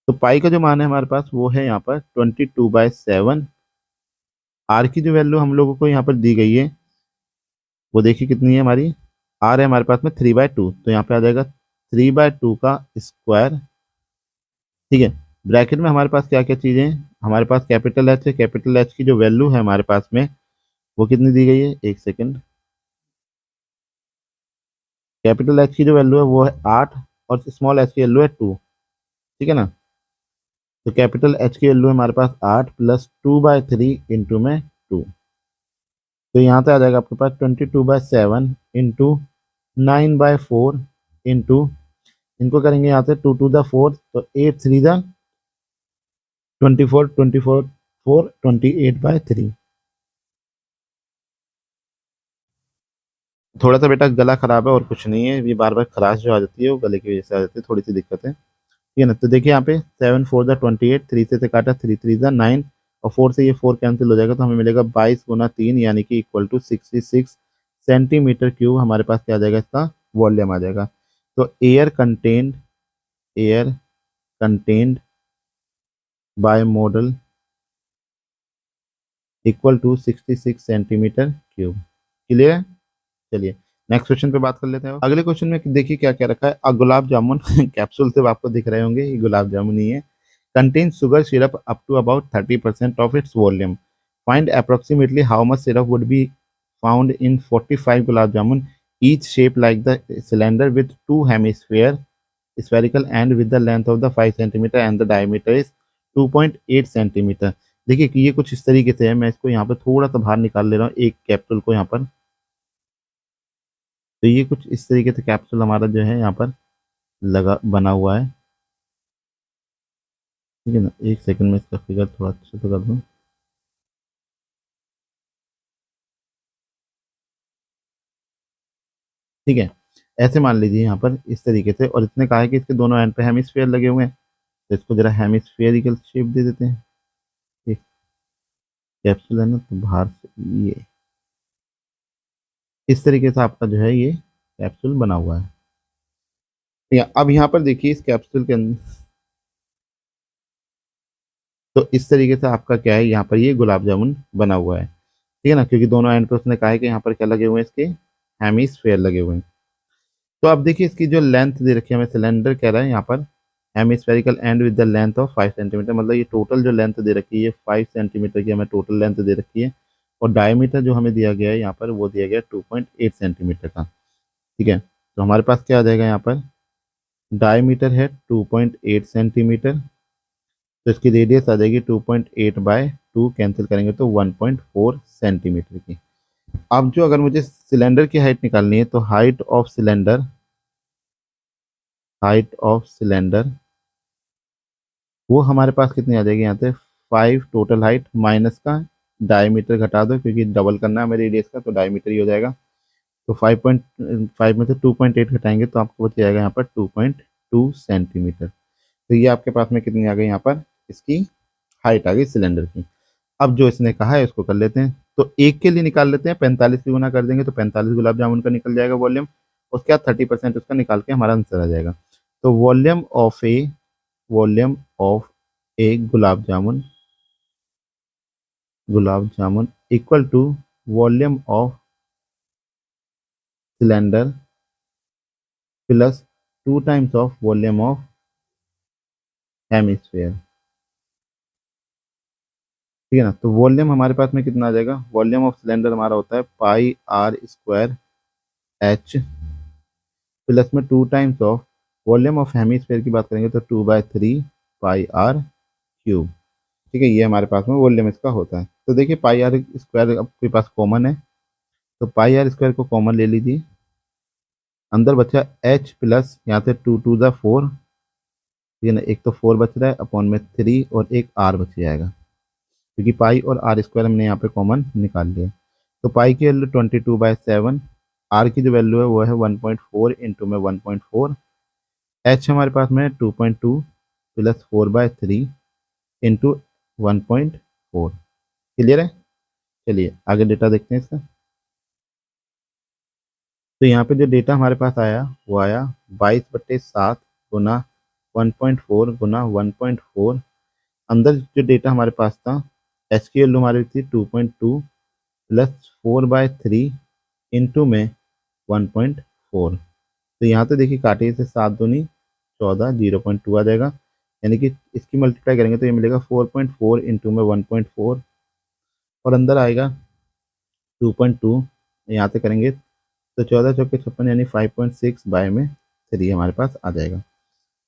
तो पाई का जो मान है हमारे पास वो है यहाँ पर 22/7। आर की जो वैल्यू हम लोगों को यहाँ पर दी गई है वो देखिए कितनी है हमारी, आर है हमारे पास में 3/2, तो यहाँ पे आ जाएगा 3/2 का स्क्वायर। ठीक है, ब्रैकेट में हमारे पास क्या क्या चीज़ें हैं, हमारे पास कैपिटल एच है, कैपिटल एच की जो वैल्यू है हमारे पास में वो कितनी दी गई है, एक सेकेंड, कैपिटल एच की जो वैल्यू है वो है 8, और स्मॉल एच की वैल्यू है 2। ठीक है ना? तो कैपिटल एच की वैल्यू है हमारे पास 8 प्लस 2/3 इंटू में 2, तो यहाँ पे आ जाएगा आपके पास 22/7 इंटू 9/4 इंटू, इनको करेंगे यहाँ से 2 टू द 4, तो 8 3 द 24, 24 4 28/3। थोड़ा सा बेटा गला खराब है और कुछ नहीं है, ये बार बार खराश जो आ जाती है वो गले की वजह से आ जाती है, थोड़ी सी दिक्कत है, ठीक है ना। तो देखिए यहाँ पे 7 4 ज़ा 28, 3 से काटा, 3 3 ज़ा 9 और 4 से ये 4 कैंसिल हो जाएगा, तो हमें मिलेगा 22 × 3 यानी कि इक्वल टू 66 सेंटीमीटर क्यूब हमारे पास क्या आ जाएगा, इसका वॉल्यूम आ जाएगा। तो air contained by model equal to 66 centimeter cube. Clear है। चलिए नेक्स्ट क्वेश्चन पे बात कर लेते हैं। अगले क्वेश्चन में देखिए क्या क्या रखा है। गुलाब जामुन कैप्सूल से आपको दिख रहे होंगे, ये गुलाब जामुन ही है। Contain sugar syrup up to about 30% of its volume, find approximately how much syrup would be found in 45 gulab jamun, each shape like the cylinder with two hemisphere spherical and with the length of the 5 centimeter and the diameter is 2.8 centimeter. देखिए कि ये कुछ इस तरीके से है, मैं इसको यहाँ पर थोड़ा सा बाहर निकाल ले रहा हूँ एक कैप्सूल को यहाँ पर। तो ये कुछ इस तरीके से कैप्सूल हमारा जो है यहाँ पर लगा बना हुआ है, ठीक है ना। एक सेकंड में इसका फिगर थोड़ा अच्छे से कर दूँ। ठीक है, ऐसे मान लीजिए यहाँ पर इस तरीके से, और इसने कहा है कि इसके दोनों एंड पे हेमिस्फेयर लगे हुए हैं, तो इसको जरा हेमिस्फेरिकल शेप दे देते हैं। एक कैप्सूल है ना, तो बाहर से ये इस तरीके से आपका जो है ये कैप्सूल बना हुआ है। अब यहाँ पर देखिए इस कैप्सूल के अंदर, तो इस तरीके से आपका क्या है, यहाँ पर ये गुलाब जामुन बना हुआ है, ठीक है ना, क्योंकि दोनों एंड पे उसने कहा है कि यहाँ पर क्या लगे हुए हैं, इसके हेमिस्फेयर लगे हुए हैं। तो अब देखिए इसकी जो लेंथ दे रखी है, हमें सिलेंडर कह रहा है यहाँ पर, hemispherical and with the length of 5 centimetre, मतलब ये टोटल जो लेंथ दे रखी है 5 सेंटीमीटर की हमें टोटल लेंथ दे रखी है, और डायमीटर जो हमें दिया गया है यहाँ पर वो दिया गया है 2.8 सेंटीमीटर का, ठीक है। तो हमारे पास क्या आ जाएगा, यहाँ पर डायमीटर है 2.8 सेंटीमीटर, तो इसकी रेडियस आ जाएगी 2.8/2, कैंसिल करेंगे तो 1.4 सेंटीमीटर की। अब जो अगर मुझे सिलेंडर की हाइट निकालनी है, तो हाइट ऑफ सिलेंडर वो हमारे पास कितनी आ जाएगी, यहाँ से 5 टोटल हाइट माइनस का डायमीटर घटा दो, क्योंकि डबल करना है हमें रेडियस का, तो डायमीटर ही हो जाएगा। तो 5.5 में से 2.8 घटाएंगे तो आपको बच जाएगा यहाँ पर 2.2 सेंटीमीटर। तो ये आपके पास में कितनी आ गई, यहाँ पर इसकी हाइट आ गई सिलेंडर की। अब जो इसने कहा है उसको कर लेते हैं, तो एक के लिए निकाल लेते हैं, 45 की गुना कर देंगे तो 45 गुलाब जामुन का निकल जाएगा वॉल्यूम, उसके बाद 30% उसका निकाल के हमारा आंसर आ जाएगा। तो volume of a gulab jamun equal to volume of cylinder plus 2 times of volume of hemisphere, ठीक है ना। तो वॉल्यूम हमारे पास में कितना आ जाएगा, वॉल्यूम ऑफ सिलेंडर हमारा होता है πr² प्लस में 2 times of volume of hemisphere की बात करेंगे तो 2/3 πr³, ठीक है। ये हमारे पास में वॉल्यूम इसका होता है। तो देखिए πr² आपके पास कॉमन है, तो πr² को कॉमन ले लीजिए, अंदर बचा h प्लस यहाँ से 2 2 ज़ा 4, ठीक है ना, एक तो 4 बच रहा है अपॉन में 3 और एक r बच जाएगा, क्योंकि पाई और r² हमने यहाँ पे कॉमन निकाल लिया। तो पाई की वैल्यू 22/7, r की जो वैल्यू है वो है 1.4 इंटू में 1.4, h हमारे पास में 2.2 प्लस 4/3 इंटू 1.4। क्लियर है। चलिए आगे डेटा देखते हैं इसका। तो यहाँ पे जो डेटा हमारे पास आया वो आया 22/7 गुना 1.4 गुना 1.4। अंदर जो डेटा हमारे पास था, एच की वैल्यू हमारी थी 2.2 प्लस 4/3 इंटू में 1.4। तो यहाँ तो देखिए काटिए से 7 दूनी 14, 0.2 आ जाएगा, यानी कि इसकी मल्टीप्लाई करेंगे तो ये मिलेगा 4.4 इंटू में 1.4, और अंदर आएगा 2.2, यहाँ से करेंगे तो 14 चौके 56 यानी 5.6/3 हमारे पास आ जाएगा।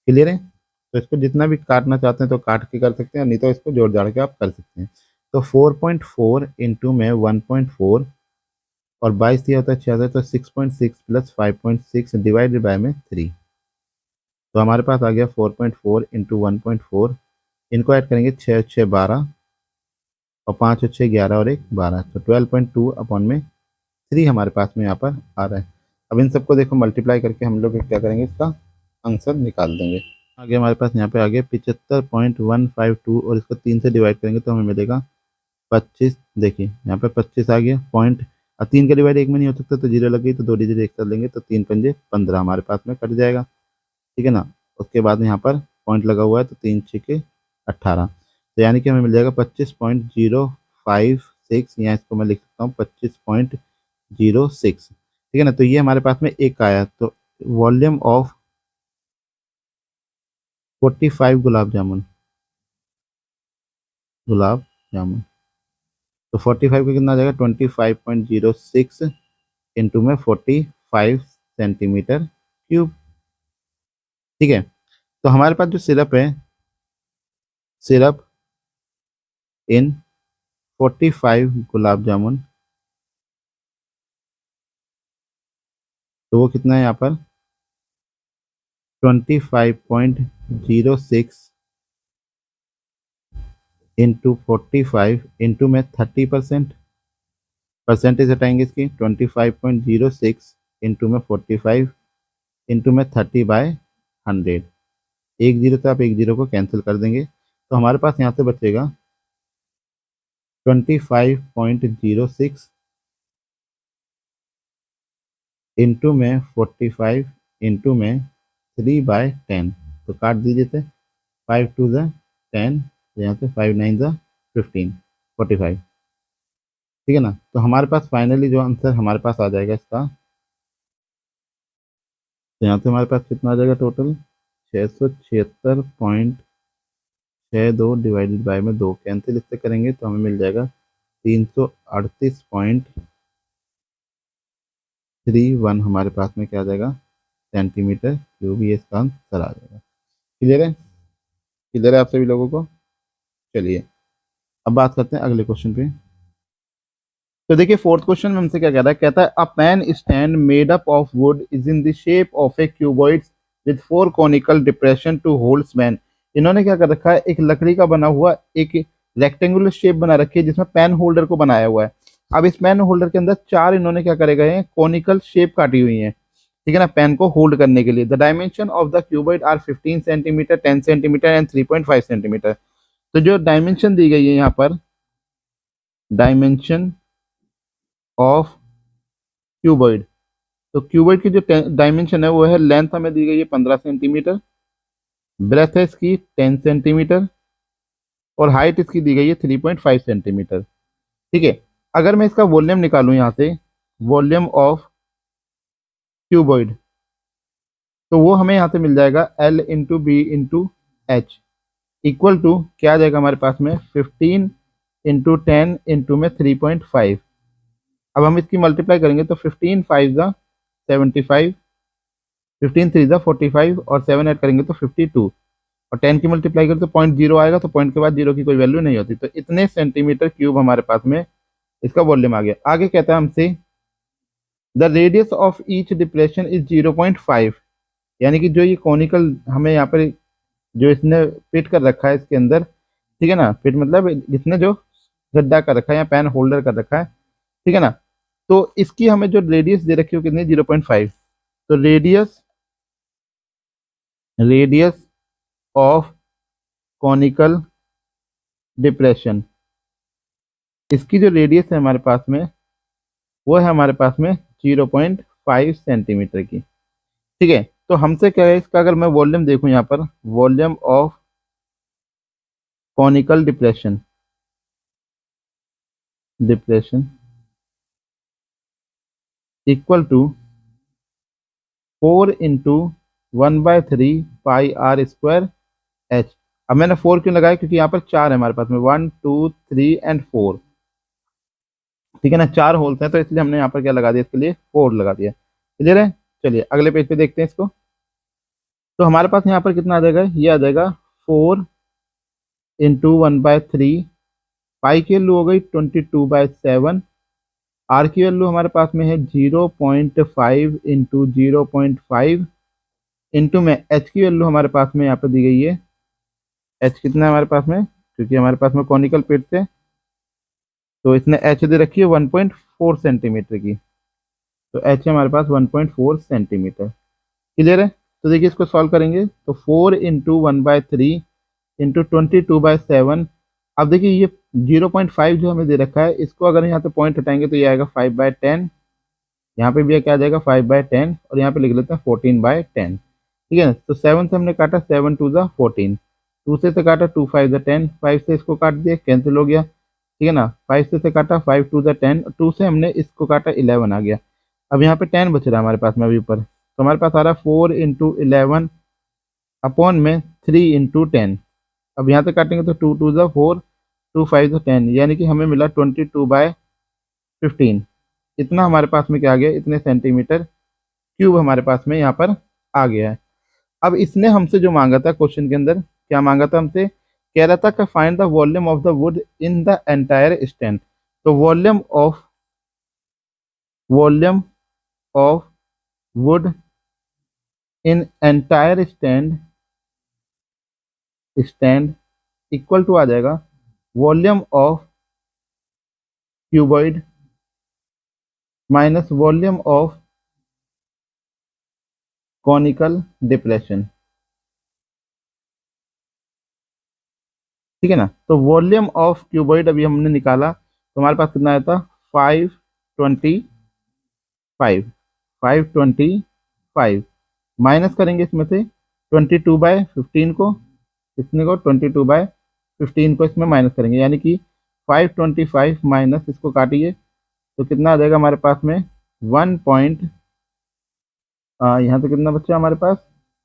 क्लियर है। तो इसको जितना भी काटना चाहते हैं तो काट के कर सकते हैं, नहीं तो इसको जोड़ जाड़ के आप कर सकते हैं। तो 4.4 इंटू में 1.4 और 22 दिया होता है 66, तो 6.6 प्लस 5.6 डिवाइडेड बाय में 3, तो हमारे पास आ गया 4.4 इंटू 1.4। इनको ऐड करेंगे 6 6 12 और 5 और 6 11 और 1 12, तो 12.2 अपॉन में 3 हमारे पास में यहाँ पर आ रहा है। अब इन सबको देखो मल्टीप्लाई करके हम लोग क्या करेंगे, इसका आंसर निकाल देंगे। आगे हमारे पास यहाँ पे आगे 75.152 और इसको 3 से डिवाइड करेंगे तो हमें मिलेगा 25। देखिए यहाँ पे 25 आ गया पॉइंट, और 3 का डिवाइड 1 में नहीं हो सकता तो 0 लग गई, तो 2 डिजिट एक साथ लेंगे तो 3 पंजे 15 हमारे पास में कट जाएगा, ठीक है ना। उसके बाद में यहाँ पर पॉइंट लगा हुआ है तो 3 छक्के 18, तो यानी कि हमें मिल जाएगा 25.056, यहाँ इसको मैं लिख सकता हूँ 25.06, ठीक है ना। तो ये हमारे पास में एक आया, तो वॉल्यूम ऑफ 45 गुलाब जामुन, तो 45 का कितना आ जाएगा 25.06 इंटू में 45 सेंटीमीटर क्यूब, ठीक है। तो हमारे पास जो सिरप है, सिरप इन 45 गुलाब जामुन, तो वो कितना है यहाँ पर 25.06 इंटू 45 इंटू में 30%, परसेंटेज हटाएंगे इसकी 25.06 इंटू में 45 इंटू में 30/100, एक जीरो तो आप एक जीरो को कैंसिल कर देंगे, तो हमारे पास यहाँ से बचेगा 25.06 इंटू में 45 इंटू में 3/10, तो काट दीजिए थे 5 2 ज़ा 10, तो यहाँ से 5 9 ज़ा 15, 45, ठीक है ना। तो हमारे पास फाइनली जो आंसर हमारे पास आ जाएगा इसका, तो यहाँ से हमारे पास कितना आ जाएगा टोटल 676.62 डिवाइडेड बाय में 2 कैंसिल इससे करेंगे तो हमें मिल जाएगा 338.31 हमारे पास में क्या आ जाएगा सेंटीमीटर क्यूब, ये इसका आंसर आ जाएगा। क्लियर है, क्लियर है आप सभी लोगों को। चलिए अब बात करते हैं अगले क्वेश्चन पे। तो देखिए फोर्थ क्वेश्चन में हमसे क्या कह रहा है, कहता है a pen stand made up of wood is in the shape of a cuboid with 4 conical depression to holds pen. इन्होंने क्या कर रखा है, एक लकड़ी का बना हुआ एक रेक्टेंगुलर शेप बना रखी है जिसमें पेन होल्डर को बनाया हुआ है। अब इस पेन होल्डर के अंदर 4 इन्होंने क्या करे गए हैं, कॉनिकल शेप काटी हुई है, ठीक है ना, पेन को होल्ड करने के लिए। The dimension of the cuboid are 15 centimeter, 10 centimeter and 3.5 centimeter. तो जो डायमेंशन दी गई है यहाँ पर, डायमेंशन ऑफ क्यूबॉइड, तो क्यूबॉइड की जो डायमेंशन है वो है, लेंथ हमें दी गई है 15 सेंटीमीटर, ब्रेथ है इसकी 10 सेंटीमीटर और हाइट इसकी दी गई है 3.5 सेंटीमीटर, ठीक है। अगर मैं इसका वॉल्यूम निकालूं यहाँ से, वॉल्यूम ऑफ क्यूबॉइड, तो वो हमें यहाँ से मिल जाएगा L into B into H equal to क्या आ जाएगा हमारे पास में 15 इंटू 10 इंटू में 3.5। अब हम इसकी मल्टीप्लाई करेंगे तो 15 5 ज़ा 75, 15 3 ज़ा 45 और 7 ऐड करेंगे तो 52, और 10 की मल्टीप्लाई करें तो 0.0 आएगा, तो पॉइंट के बाद जीरो की कोई वैल्यू नहीं होती, तो इतने सेंटीमीटर क्यूब हमारे पास में इसका वॉल्यूम आ गया। आगे कहता है हमसे the radius of each depression is 0.5, यानी कि जो ये कॉनिकल हमें यहाँ पर जो इसने फिट कर रखा है इसके अंदर, ठीक है ना, फिट मतलब इसने जो गड्ढा कर रखा है या पेन होल्डर कर रखा है, ठीक है ना, तो इसकी हमें जो रेडियस दे रखी है कितनी 0.5, तो रेडियस ऑफ कॉनिकल डिप्रेशन, इसकी जो रेडियस है हमारे पास में वो है हमारे पास में 0.5 सेंटीमीटर की, ठीक है। तो हमसे क्या है, इसका अगर मैं वॉल्यूम देखूं यहाँ पर, volume of conical depression equal to 4 into 1/3 pi are square H. अब मैंने 4 क्यों लगाया, क्योंकि यहाँ पर 4 है हमारे पास में, 1 2 3 एंड 4, ठीक है ना, 4 होल्स हैं तो इसलिए हमने यहाँ पर क्या लगा दिया, इसके लिए 4 लगा दिया। क्लियर है। चलिए अगले पेज पे देखते हैं इसको। तो हमारे पास यहाँ पर कितना आ जाएगा, ये आ जाएगा 4 इंटू 1/3, पाई की वैल्यू हो गई 22/7, आर की वैल्यू हमारे पास में है 0.5 इंटू 0.5 इंटू में एच की वैल्यू हमारे पास में यहाँ पर दी गई है, एच कितना है हमारे पास में, क्योंकि हमारे पास में कॉनिकल पेट से, तो इसने एच दे रखी है 1.4 सेंटीमीटर की, तो एच है हमारे पास 1.4 सेंटीमीटर। क्लियर है। तो देखिए इसको सॉल्व करेंगे तो 4 × 1/3 इंटू 22/7। अब देखिए ये 0.5 जो हमें दे रखा है, इसको अगर यहाँ से पॉइंट हटाएंगे तो ये आएगा 5/10। यहाँ पे भी क्या आ जाएगा 5/10, और यहाँ पे लिख लेते हैं 14/10। ठीक है ना। तो 7 से हमने काटा, 7 2 ज़ा 14, 2 से काटा 2 5 ज़ा 10, 5 से इसको काट दिया, कैंसिल हो गया। ठीक है ना। 5 से काटा, 5 2 ज़ा 10, 2 से हमने इसको काटा, 11 आ गया। अब यहाँ पे 10 बच रहा है हमारे पास में अभी ऊपर, तो हमारे पास आ रहा है 4 × 11 अपॉन में 3 × 10। अब यहाँ से काटेंगे तो 2 2 ज़ा 4, 2 5 ज़ा 10, यानी कि हमें मिला 22/15। इतना हमारे पास में क्या आ गया, इतने सेंटीमीटर क्यूब हमारे पास में यहाँ पर आ गया है। अब इसने हमसे जो मांगा था क्वेश्चन के अंदर, क्या मांगा था हमसे, कह रहा था कि find the volume of the wood in the entire stand. तो volume of wood in entire stand equal to आ जाएगा volume of cuboid minus volume of conical depression. ठीक है ना। तो वॉल्यूम ऑफ क्यूबॉइड अभी हमने निकाला, तो हमारे पास कितना आया था, 525। 525 माइनस करेंगे इसमें से 22/15 को, इसमें को 22/15 को इसमें माइनस करेंगे, यानी कि 525 माइनस इसको काटिए तो कितना आ जाएगा हमारे पास में 1 पॉइंट, यहाँ से कितना बच्चा हमारे पास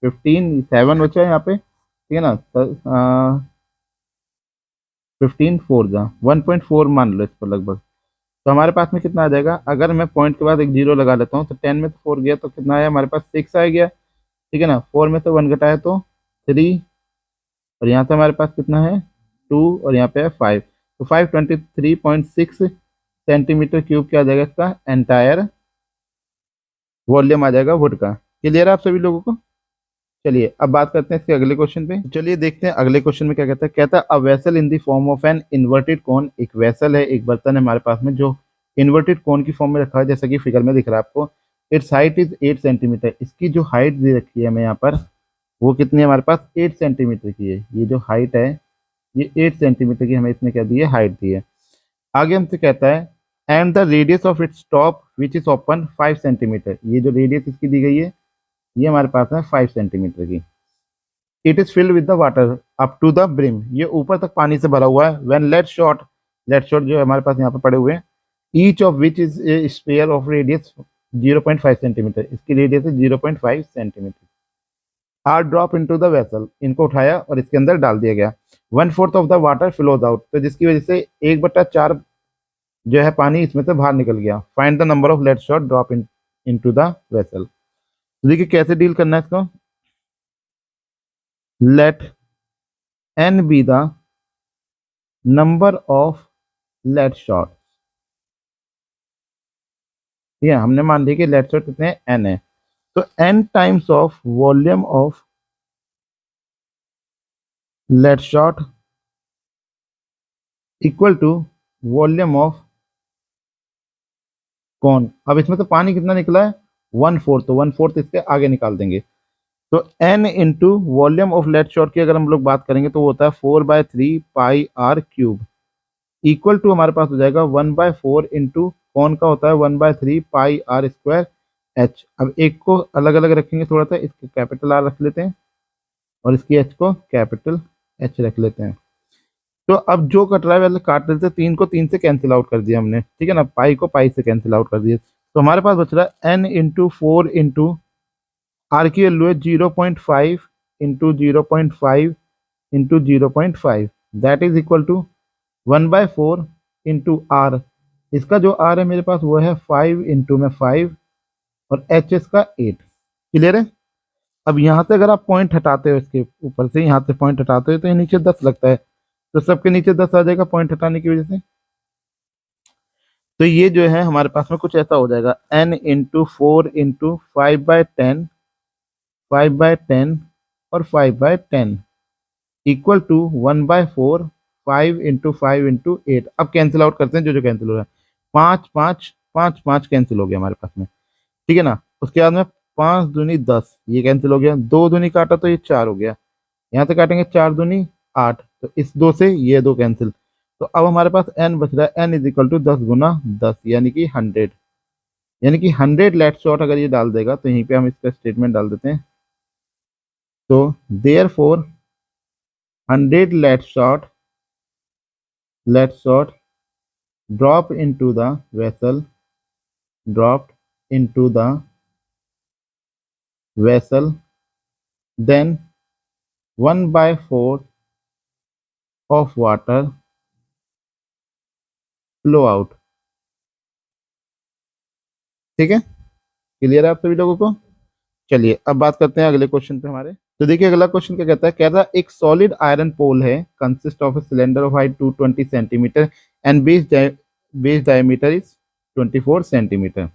7 बचा है यहाँ पे। ठीक है ना। 15 4 जा 1.4 मान लो इस पर लगभग। तो हमारे पास में कितना आ जाएगा, अगर मैं पॉइंट के बाद एक जीरो लगा लेता हूँ तो 10 में तो 4 गया तो कितना आया हमारे पास 6 आ गया। ठीक है ना। 4 में से 1 घटाया तो 3, और यहाँ से हमारे पास कितना है 2, और यहाँ पे है 5। तो 523.6 सेंटीमीटर क्यूब क्या आ जाएगा इसका एंटायर वॉल्यूम आ जाएगा वुड का। क्लियर है आप सभी लोगों को। चलिए अब बात करते हैं इसके अगले क्वेश्चन पे। चलिए देखते हैं अगले क्वेश्चन में क्या कहता है। कहता है a vessel in the form of an inverted कोन। एक वेसल है, एक बर्तन है हमारे पास में जो इन्वर्टेड कोन की फॉर्म में रखा है, जैसा कि फिगर में दिख रहा है आपको। It's height is 8 centimetre. इसकी जो हाइट दे रखी है हमें यहाँ पर, वो कितनी है हमारे पास 8 सेंटीमीटर की है। ये जो हाइट है ये 8 सेंटीमीटर की हमें इसने क्या दी है, हाइट दी है। आगे हमसे कहता है and the radius of its top which is open 5 centimetre. ये जो रेडियस इसकी दी गई है ये हमारे पास है 5 सेंटीमीटर की। It is filled with the water up to the brim. ये ऊपर तक पानी से भरा हुआ है। व्हेन लेट शॉट जो हमारे पास यहाँ पे पड़े हुए हैं, each of which is a sphere of radius 0.5 centimeter. इसकी रेडियस है 0.5 centimeter. Are drop into the vessel. इनको उठाया और इसके अंदर डाल दिया गया। 1/4 of the water flows out. तो जिसकी वजह से 1/4 जो है पानी इसमें से बाहर निकल गया। Find the number of lead shot drop into the vessel. तो देखिए कैसे डील करना है इसको। Lead n be the number of lead shot. ठीक है, हमने मान लिया कि लेट शॉट कितने n है, तो n times of volume of lead shot equal to volume of cone. अब इसमें तो पानी कितना निकला है 1/4, तो 1/4 इसके आगे निकाल देंगे। तो n into volume of lead shot की अगर हम लोग बात करेंगे तो वो होता है 4/3 पाई आर क्यूब इक्वल टू हमारे पास हो जाएगा 1/4 इंटू कौन का होता है 1/3 पाई आर स्क्वायर एच। अब एक को अलग अलग रखेंगे थोड़ा सा, इसको कैपिटल आर रख लेते हैं और इसकी एच को कैपिटल एच रख लेते हैं। तो अब जो कट रहा है वैसे काट लेते हैं, 3 को 3 से कैंसिल आउट कर दिया हमने। ठीक है ना। पाई को पाई से कैंसिल आउट कर दिया, तो हमारे पास बच रहा है n इंटू 4 इंटू आर की वैल्यू है 0.5 into 0.5 into 0.5 that is equal to 1/4 into R. इसका जो आर है मेरे पास वो है 5 इंटू में 5 और एच इसका 8। क्लियर है। अब यहाँ से अगर आप पॉइंट हटाते हो, इसके ऊपर से यहाँ से पॉइंट हटाते हो तो ये नीचे 10 लगता है, तो सबके नीचे 10 आ जाएगा पॉइंट हटाने की वजह से। तो ये जो है हमारे पास में कुछ ऐसा हो जाएगा n इंटू 4 इंटू 5/10 5/10 और 5/10 इक्वल टू 1/4 5 इंटू 5 इंटू 8। अब कैंसिल आउट करते हैं जो जो कैंसिल हो रहा है, 5 5 5 5 कैंसिल हो गया हमारे पास में। ठीक है ना। उसके बाद में 5 दूनी 10, ये कैंसिल हो गया, 2 दूनी काटा तो ये 4 हो गया, यहाँ से काटेंगे 4 दूनी 8, तो इस 2 से ये 2 कैंसिल। तो अब हमारे पास n बच रहा है, n इज इक्वल टू 10 × 10 यानी कि 100, यानी कि 100 लेट शॉट अगर ये डाल देगा तो यहीं पे हम इसका स्टेटमेंट डाल देते हैं। तो there four 100 lead shot drop into the vessel, dropped into the vessel, then 1/4 of water flow out। ठीक है, क्लियर है आप सभी लोगों को। चलिए अब बात करते हैं अगले क्वेश्चन पे हमारे। तो देखिए अगला क्वेश्चन क्या कहता है, कह रहा है एक सॉलिड आयरन पोल है, consist of a cylinder of height 220 centimetre and base diameter is 24 centimetre,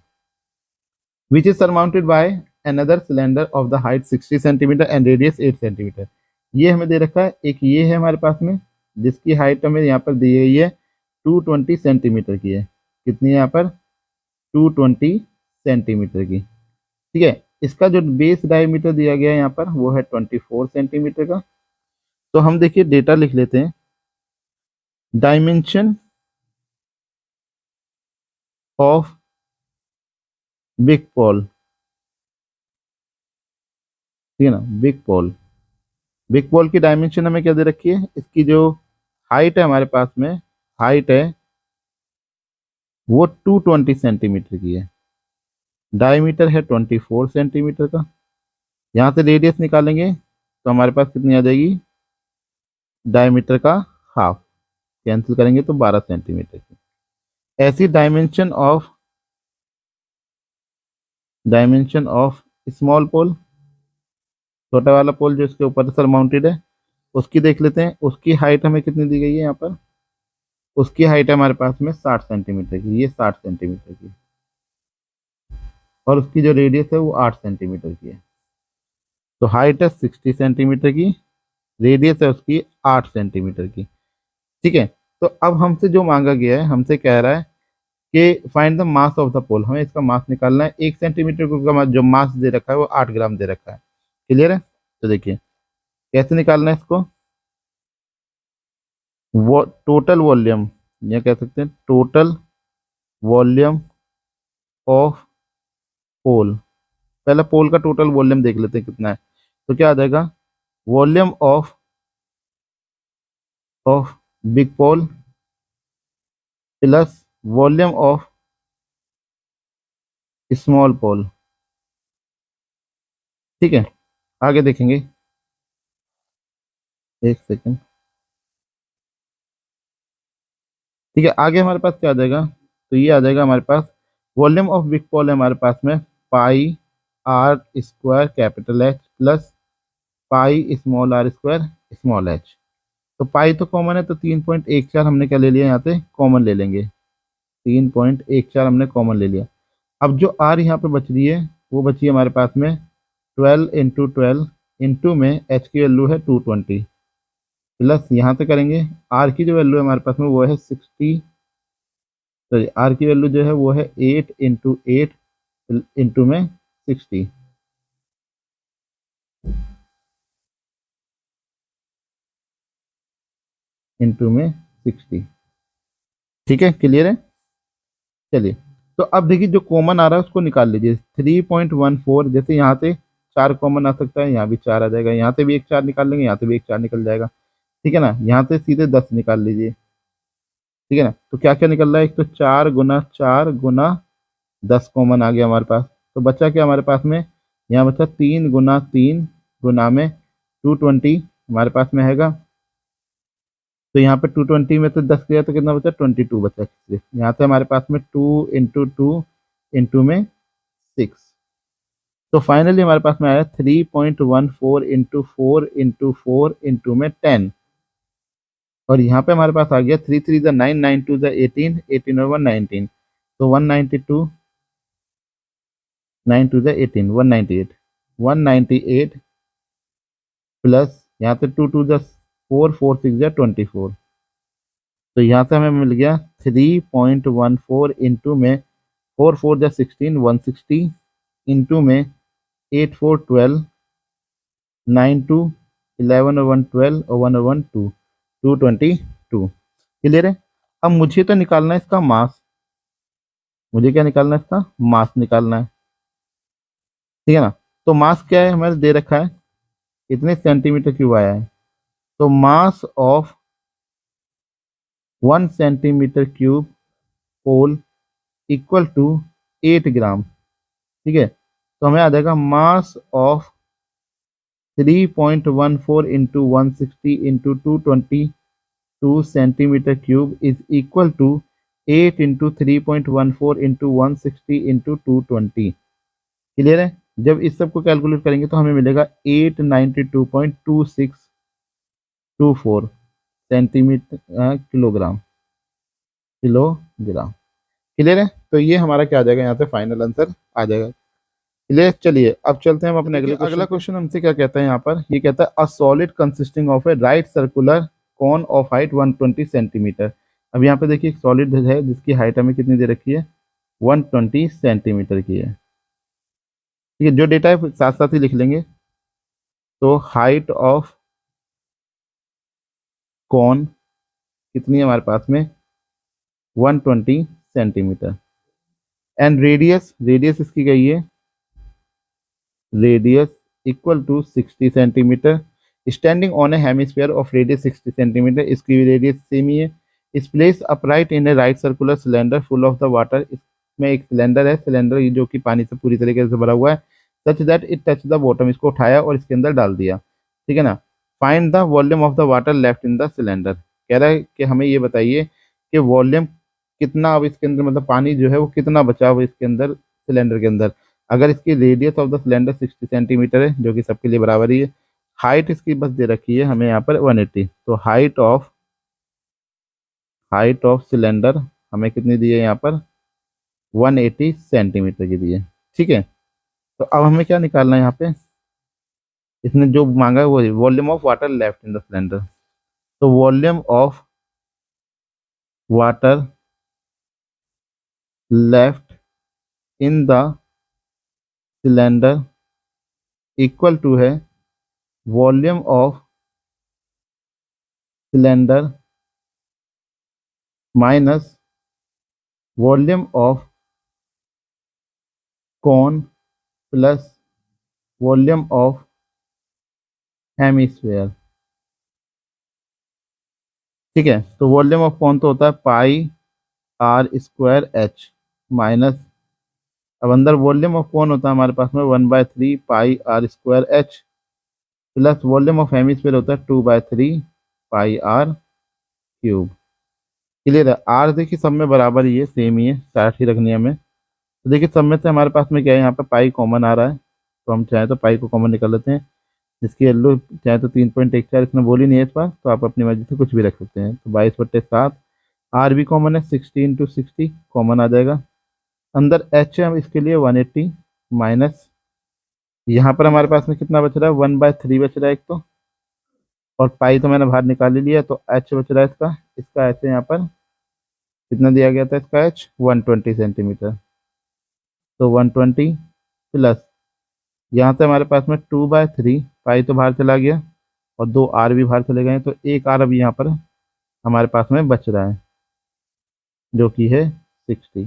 which is surmounted by another cylinder of the height 60 centimetre and radius 8 centimetre. ये हमें दे रखा है, एक ये है हमारे पास में जिसकी हाइट हमें यहाँ पर दी गई है 220 सेंटीमीटर की है। कितनी है यहाँ पर, 220 सेंटीमीटर की। ठीक है, इसका जो बेस डायमीटर दिया गया है यहाँ पर वो है 24 सेंटीमीटर का। तो हम देखिए डेटा लिख लेते हैं, डायमेंशन ऑफ बिग पोल, ठीक है ना, बिग पोल की डायमेंशन हमें क्या दे रखी है, इसकी जो हाइट है हमारे पास में, हाइट है वो 220 सेंटीमीटर की है, डायमीटर है 24 सेंटीमीटर का। यहाँ से रेडियस निकालेंगे तो हमारे पास कितनी आ जाएगी, डायमीटर का हाफ, कैंसिल करेंगे तो 12 सेंटीमीटर की। ऐसी डायमेंशन ऑफ स्मॉल पोल, छोटा वाला पोल जो इसके ऊपर सरमाउंटेड है, उसकी देख लेते हैं। उसकी हाइट हमें कितनी दी गई है यहाँ पर, उसकी हाइट है हमारे पास में 60 सेंटीमीटर की, ये 60 सेंटीमीटर की, और उसकी जो रेडियस है वो 8 सेंटीमीटर की है। तो हाइट है 60 सेंटीमीटर की, रेडियस है उसकी 8 सेंटीमीटर की। ठीक है, तो अब हमसे जो मांगा गया है, हमसे कह रहा है कि find the mass of the pole, हमें इसका मास निकालना है। 1 सेंटीमीटर का जो मास दे रखा है वो 8 ग्राम दे रखा है। क्लियर है, तो देखिए कैसे निकालना है इसको, वो टोटल वॉल्यूम, या कह सकते हैं टोटल वॉल्यूम ऑफ पोल। पहले पोल का टोटल वॉल्यूम देख लेते हैं कितना है। तो क्या आ जाएगा, volume of big pole plus volume of small pole. ठीक है, आगे देखेंगे, एक सेकंड। ठीक है, आगे हमारे पास क्या आ जाएगा, तो ये आ जाएगा हमारे पास वॉल्यूम ऑफ बिग पोल है हमारे पास में pi are square capital H plus pi small r square small h. तो पाई तो कॉमन है, तो 3.14 हमने क्या ले लिया, यहाँ से कॉमन ले लेंगे, 3.14 हमने कॉमन ले लिया। अब जो आर यहाँ पे बच रही है वो बची है हमारे पास में 12 × 12 इंटू में एच की वैल्यू है 220 प्लस यहाँ से करेंगे आर की जो वैल्यू है हमारे पास में वो है 60, सॉरी आर की वैल्यू जो है वो है 8 × 8 इंटू में 60। इंटू में 60। ठीक है, क्लियर है। चलिए, तो अब देखिए जो कॉमन आ रहा है उसको निकाल लीजिए, 3.14, जैसे यहाँ से 4 कॉमन आ सकता है, यहाँ भी 4 आ जाएगा, यहाँ से भी एक 4 निकाल लेंगे, यहाँ से भी एक 4 निकल जाएगा। ठीक है ना, यहाँ से सीधे 10 निकाल लीजिए। ठीक है ना, तो क्या क्या निकल रहा है, एक तो 4 × 4 × 10 कॉमन आ गया हमारे पास। तो बचा क्या हमारे पास में, यहाँ बचा 3 × 3 गुना में 220 हमारे पास में हैगा। तो यहाँ पे 220 में से 10 गया तो कितना बचा, 22 बचा। यहाँ से हमारे पास में 2 × 2 इंटू में 6। तो फाइनली हमारे पास में आया 3.14 इंटू 4 इंटू में 10। और यहाँ पे हमारे पास आ गया 3 3 9 9 2 18 18 और 119, तो 192 9 2 18 198 198 प्लस यहाँ से 2 2 4 4 6 24। तो यहाँ से हमें मिल गया 3.14 इंटू में 4 4 16 160 इंटू में 8 4 12, 9 2 11 और 1 12 और 1 और 1 2, 222। क्लियर है। अब मुझे तो निकालना है इसका मास, मुझे क्या निकालना है, इसका मास निकालना है। ठीक है ना। तो मास क्या है हमारे दे रखा है, इतने सेंटीमीटर क्यूब आया है। तो mass of 1 centimeter cube pole equal to 8 gram. ठीक है। तो हमें आ जाएगा mass of 3.14 into 160 into 222 centimeter cube is equal to 8 into 3.14 into 160 into 220। Clear है। जब इस सब को कैलकुलेट करेंगे तो हमें मिलेगा 892.2624 सेंटीमीटर किलोग्राम, किलोग्राम। क्लियर है। तो ये हमारा क्या आ जाएगा, यहाँ पे फाइनल आंसर आ जाएगा। क्लियर। चलिए अब चलते हैं हम अपने अगला क्वेश्चन हमसे क्या कहता है यहाँ पर, ये कहता है a solid consisting of A right circular cone of height 120 centimetre. अब यहाँ पे देखिए एक सॉलिड है जिसकी हाइट हमें कितनी दे रखी है, 120 सेंटीमीटर की है। ठीक है। जो डेटा है साथ साथ ही लिख लेंगे। तो हाइट ऑफ कॉन कितनी है हमारे पास में, 120 सेंटीमीटर। एंड रेडियस, रेडियस इसकी गई है, radius equal to 60 centimeter. Standing on a hemisphere of radius 60 centimeter, इसकी भी रेडियस सेम ही है। Is place upright in a right circular cylinder full of the water, इसमें एक सिलेंडर है, सिलेंडर जो कि पानी से पूरी तरीके से भरा हुआ है। Such that it touch the bottom, इसको उठाया और इसके अंदर डाल दिया। ठीक है ना। Find the volume of the water left in the cylinder. कह रहा है कि हमें ये बताइए कि वॉल्यूम कितना अब इसके अंदर, मतलब पानी जो है वो कितना बचा हुआ इसके अंदर, सिलेंडर के अंदर। अगर इसकी radius of the cylinder 60 centimetre है जो कि सबके लिए बराबर ही है, हाइट इसकी बस दे रखी है हमें यहाँ पर 180। तो हाइट ऑफ सिलेंडर हमें कितनी दी है यहाँ पर, 180 सेंटीमीटर की दी है। ठीक है। तो अब हमें क्या निकालना है यहाँ पे, इसने जो मांगा है वो volume of water left in the cylinder. तो volume of water left in the cylinder equal to है volume of cylinder minus volume of cone plus volume of hemisphere. ठीक है। तो वॉल्यूम ऑफ कॉन तो होता है pi are square h minus, अब अंदर वॉल्यूम ऑफ कॉन होता है हमारे पास में 1/3 pi are square h plus volume of hemisphere होता है 2/3 पाई आर क्यूब। क्लियर है। आर देखिए सब में बराबर ही है, सेम ही है, 60 ही रखनी है हमें। तो देखिए सब में से हमारे पास में क्या है, यहाँ पे पाई कॉमन आ रहा है, तो हम चाहे तो पाई को कॉमन निकाल लेते हैं। जिसकी वैल्यू चाहे तो 3.14, इसमें बोली नहीं है इस बार, तो आप अपनी मर्जी से कुछ भी रख सकते हैं। तो 22/7, आर भी कॉमन है, 60 इंटू 60 कॉमन आ जाएगा। अंदर एच है, हम इसके लिए 180 माइनस, यहाँ पर हमारे पास में कितना बच रहा है, 1/3 बच रहा है एक तो, और पाई तो मैंने बाहर निकाल ही लिया, तो एच बच रहा है इसका, इसका एच है यहाँ पर कितना दिया गया था, इसका एच 120 सेंटीमीटर। तो 120 प्लस यहाँ से हमारे पास में 2/3 पाई तो बाहर चला गया और 2 आर भी बाहर चले गए, तो एक आर अभी यहाँ पर हमारे पास में बच रहा है जो कि है 60।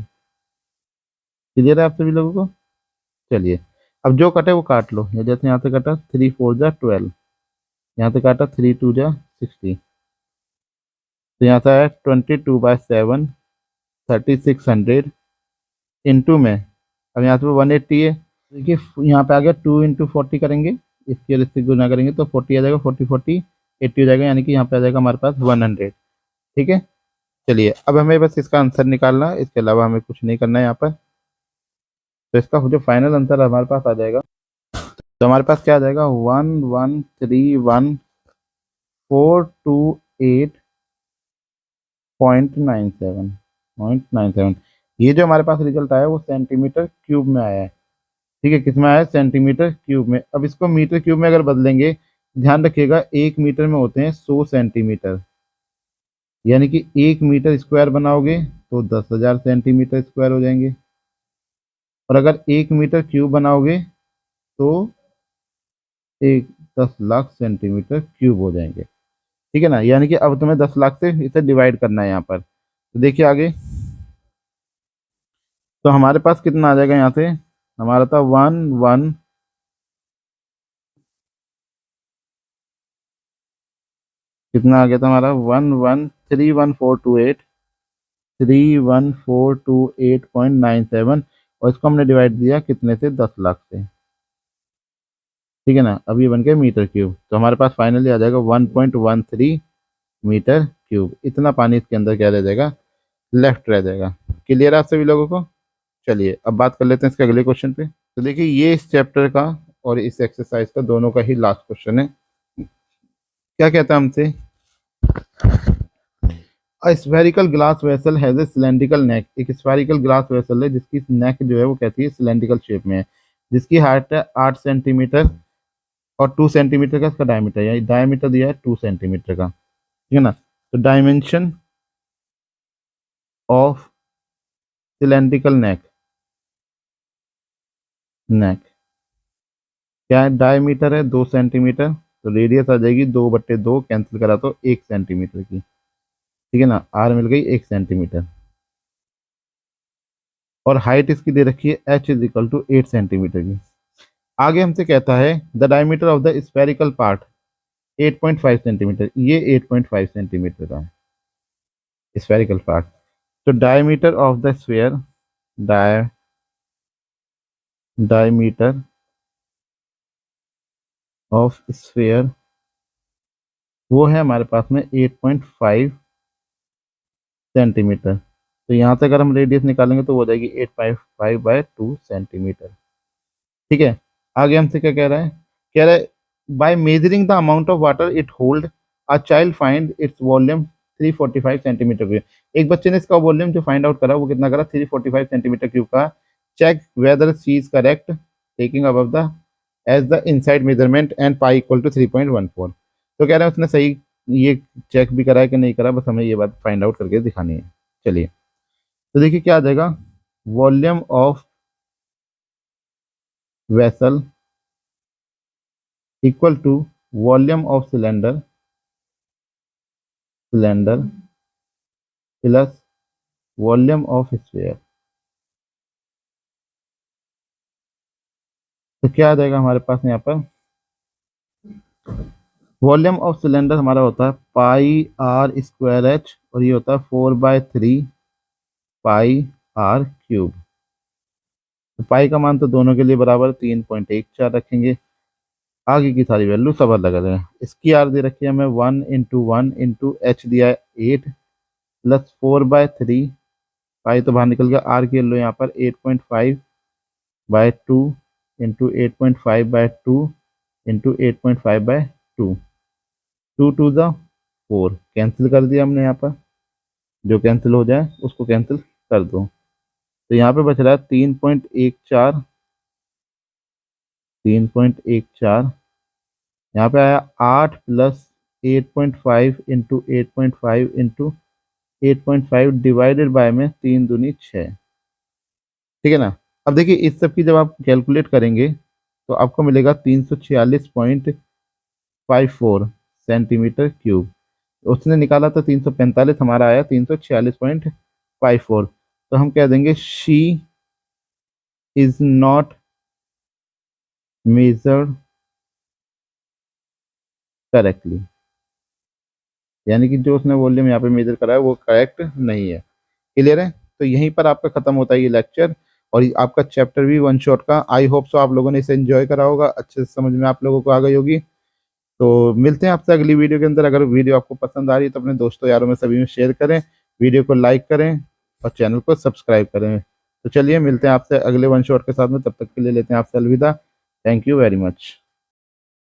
क्लियर है आप सभी लोगों को। चलिए अब जो कटे वो काट लो, या जैसे यहाँ से कटा 3 4 जा 12, यहाँ से काटा 3 2 जा 60, तो यहाँ से आया 22/7 3600 इंटू में, अब यहाँ से 180 है, देखिए यहाँ पे आ गया 2 इंटू 40 करेंगे, इसके और इससे गुना करेंगे तो 40 आ जाएगा, 40 40 80 हो जाएगा, यानी कि यहाँ पे आ जाएगा हमारे पास 100। ठीक है। चलिए अब हमें बस इसका आंसर निकालना है, इसके अलावा हमें कुछ नहीं करना है यहाँ पर। तो इसका जो फाइनल आंसर हमारे पास आ जाएगा, तो हमारे पास क्या आ जाएगा, 1131428.97। ये जो हमारे पास रिजल्ट आया वो सेंटीमीटर क्यूब में आया है। ठीक है। किस में आया है, सेंटीमीटर क्यूब में। अब इसको मीटर क्यूब में अगर बदलेंगे, ध्यान रखिएगा 1 मीटर में होते हैं 100 सेंटीमीटर, यानी कि 1 मीटर स्क्वायर बनाओगे तो 10,000 सेंटीमीटर स्क्वायर हो जाएंगे। और अगर 1 मीटर क्यूब बनाओगे तो एक 10 लाख सेंटीमीटर क्यूब हो जाएंगे। ठीक है ना, यानी कि अब तुम्हें 10 लाख से इसे डिवाइड करना है यहाँ पर। तो देखिए आगे, तो हमारे पास कितना आ जाएगा यहाँ से, हमारा था 1 1, कितना आ गया था हमारा 1131,428, 31,428.97, और इसको हमने डिवाइड दिया कितने से, 10 लाख से। ठीक है ना, अब ये बन गया मीटर क्यूब, तो हमारे पास फाइनली आ जाएगा 1.13 मीटर क्यूब। इतना पानी इसके अंदर क्या रह जाएगा, लेफ्ट रह जाएगा। क्लियर है आप सभी लोगों को। चलिए अब बात कर लेते हैं इसके अगले क्वेश्चन पे। तो देखिए ये इस चैप्टर का और इस एक्सरसाइज का दोनों का ही लास्ट क्वेश्चन है। क्या कहता है हमसे, a spherical glass vessel has a cylindrical neck. एक स्फेरिकल ग्लास वेसल है जिसकी नेक जो है वो कहती है सिलेंड्रिकल शेप में है, जिसकी हाइट है 8 सेंटीमीटर और 2 सेंटीमीटर का इसका डायमीटर, यानी डायमीटर दिया है 2 सेंटीमीटर का। ठीक है ना, तो डायमेंशन ऑफ सिलेंड्रिकल नेक, नेक क्या है, डायमीटर है 2 सेंटीमीटर, तो रेडियस आ जाएगी 2/2, कैंसिल करा तो 1 सेंटीमीटर की। ठीक है ना, आर मिल गई 1 सेंटीमीटर, और हाइट इसकी दे रखी है h = 8 सेंटीमीटर की। आगे हमसे कहता है the diameter of the spherical part 8.5 centimetre, ये 8.5 सेंटीमीटर का है स्फेरिकल पार्ट। तो diameter of the sphere, diameter of sphere वो है हमारे पास में 8.5 सेंटीमीटर। तो यहाँ से अगर हम रेडियस निकालेंगे तो वो हो जाएगी 8.5/2 सेंटीमीटर। ठीक है, आगे हमसे क्या कह रहा है, कह रहा है by measuring the amount of water it hold a child find its volume 345 centimeter cube. एक बच्चे ने इसका वॉल्यूम जो फाइंड आउट करा वो कितना करा, 345 सेंटीमीटर क्यूब का। Check whether she is correct taking above the edge the inside measurement and pi equal to 3.14। तो कह रहे हैं उसने सही ये चेक भी करा है कि नहीं करा, बस हमें ये बात फाइंड आउट करके दिखानी है। चलिए तो देखिए क्या आ जाएगा, volume of vessel equal to volume of cylinder, cylinder plus volume of sphere. तो क्या आ जाएगा हमारे पास यहाँ पर, वॉल्यूम ऑफ सिलेंडर हमारा होता है πr²h, और ये होता है 4/3 πr³ तो पाई का मान तो दोनों के लिए बराबर 3.14 रखेंगे। आगे की सारी वैल्यू सब अलग अलग है। इसकी आर दे रखी है हमें 1 × 1 × h दिया है 8 प्लस 4/3, पाई तो बाहर निकल गया, आर के लो यहाँ पर 8.5/2 इंटू 8.5/2 इंटू 8.5/2, 2 × 4 कैंसिल कर दिया हमने यहाँ पर, जो कैंसिल हो जाए उसको कैंसिल कर दो। तो यहाँ पे बच रहा है 3.14, 3.14, यहाँ पे आया 8 plus 8.5 into 8.5 into 8.5 divided by में 3 दूनी 6। ठीक है ना, अब देखिए इस सब की जब आप कैलकुलेट करेंगे तो आपको मिलेगा 346.54 सेंटीमीटर क्यूब। उसने निकाला था 345, हमारा आया 346.54। तो हम कह देंगे she is not measured correctly, यानी कि जो उसने वॉल्यूम यहाँ पे मेजर करा है वो करेक्ट नहीं है। क्लियर है, तो यहीं पर आपका खत्म होता है ये लेक्चर, और आपका चैप्टर भी वन शॉट का। आई होप सो आप लोगों ने इसे एंजॉय करा होगा, अच्छे से समझ में आप लोगों को आ गई होगी। तो मिलते हैं आपसे अगली वीडियो के अंदर। अगर वीडियो आपको पसंद आ रही है तो अपने दोस्तों यारों में सभी में शेयर करें, वीडियो को लाइक करें और चैनल को सब्सक्राइब करें। तो चलिए मिलते हैं आपसे अगले वन शॉट के साथ में, तब तक के लिए लेते हैं आपसे अलविदा। Thank you very much.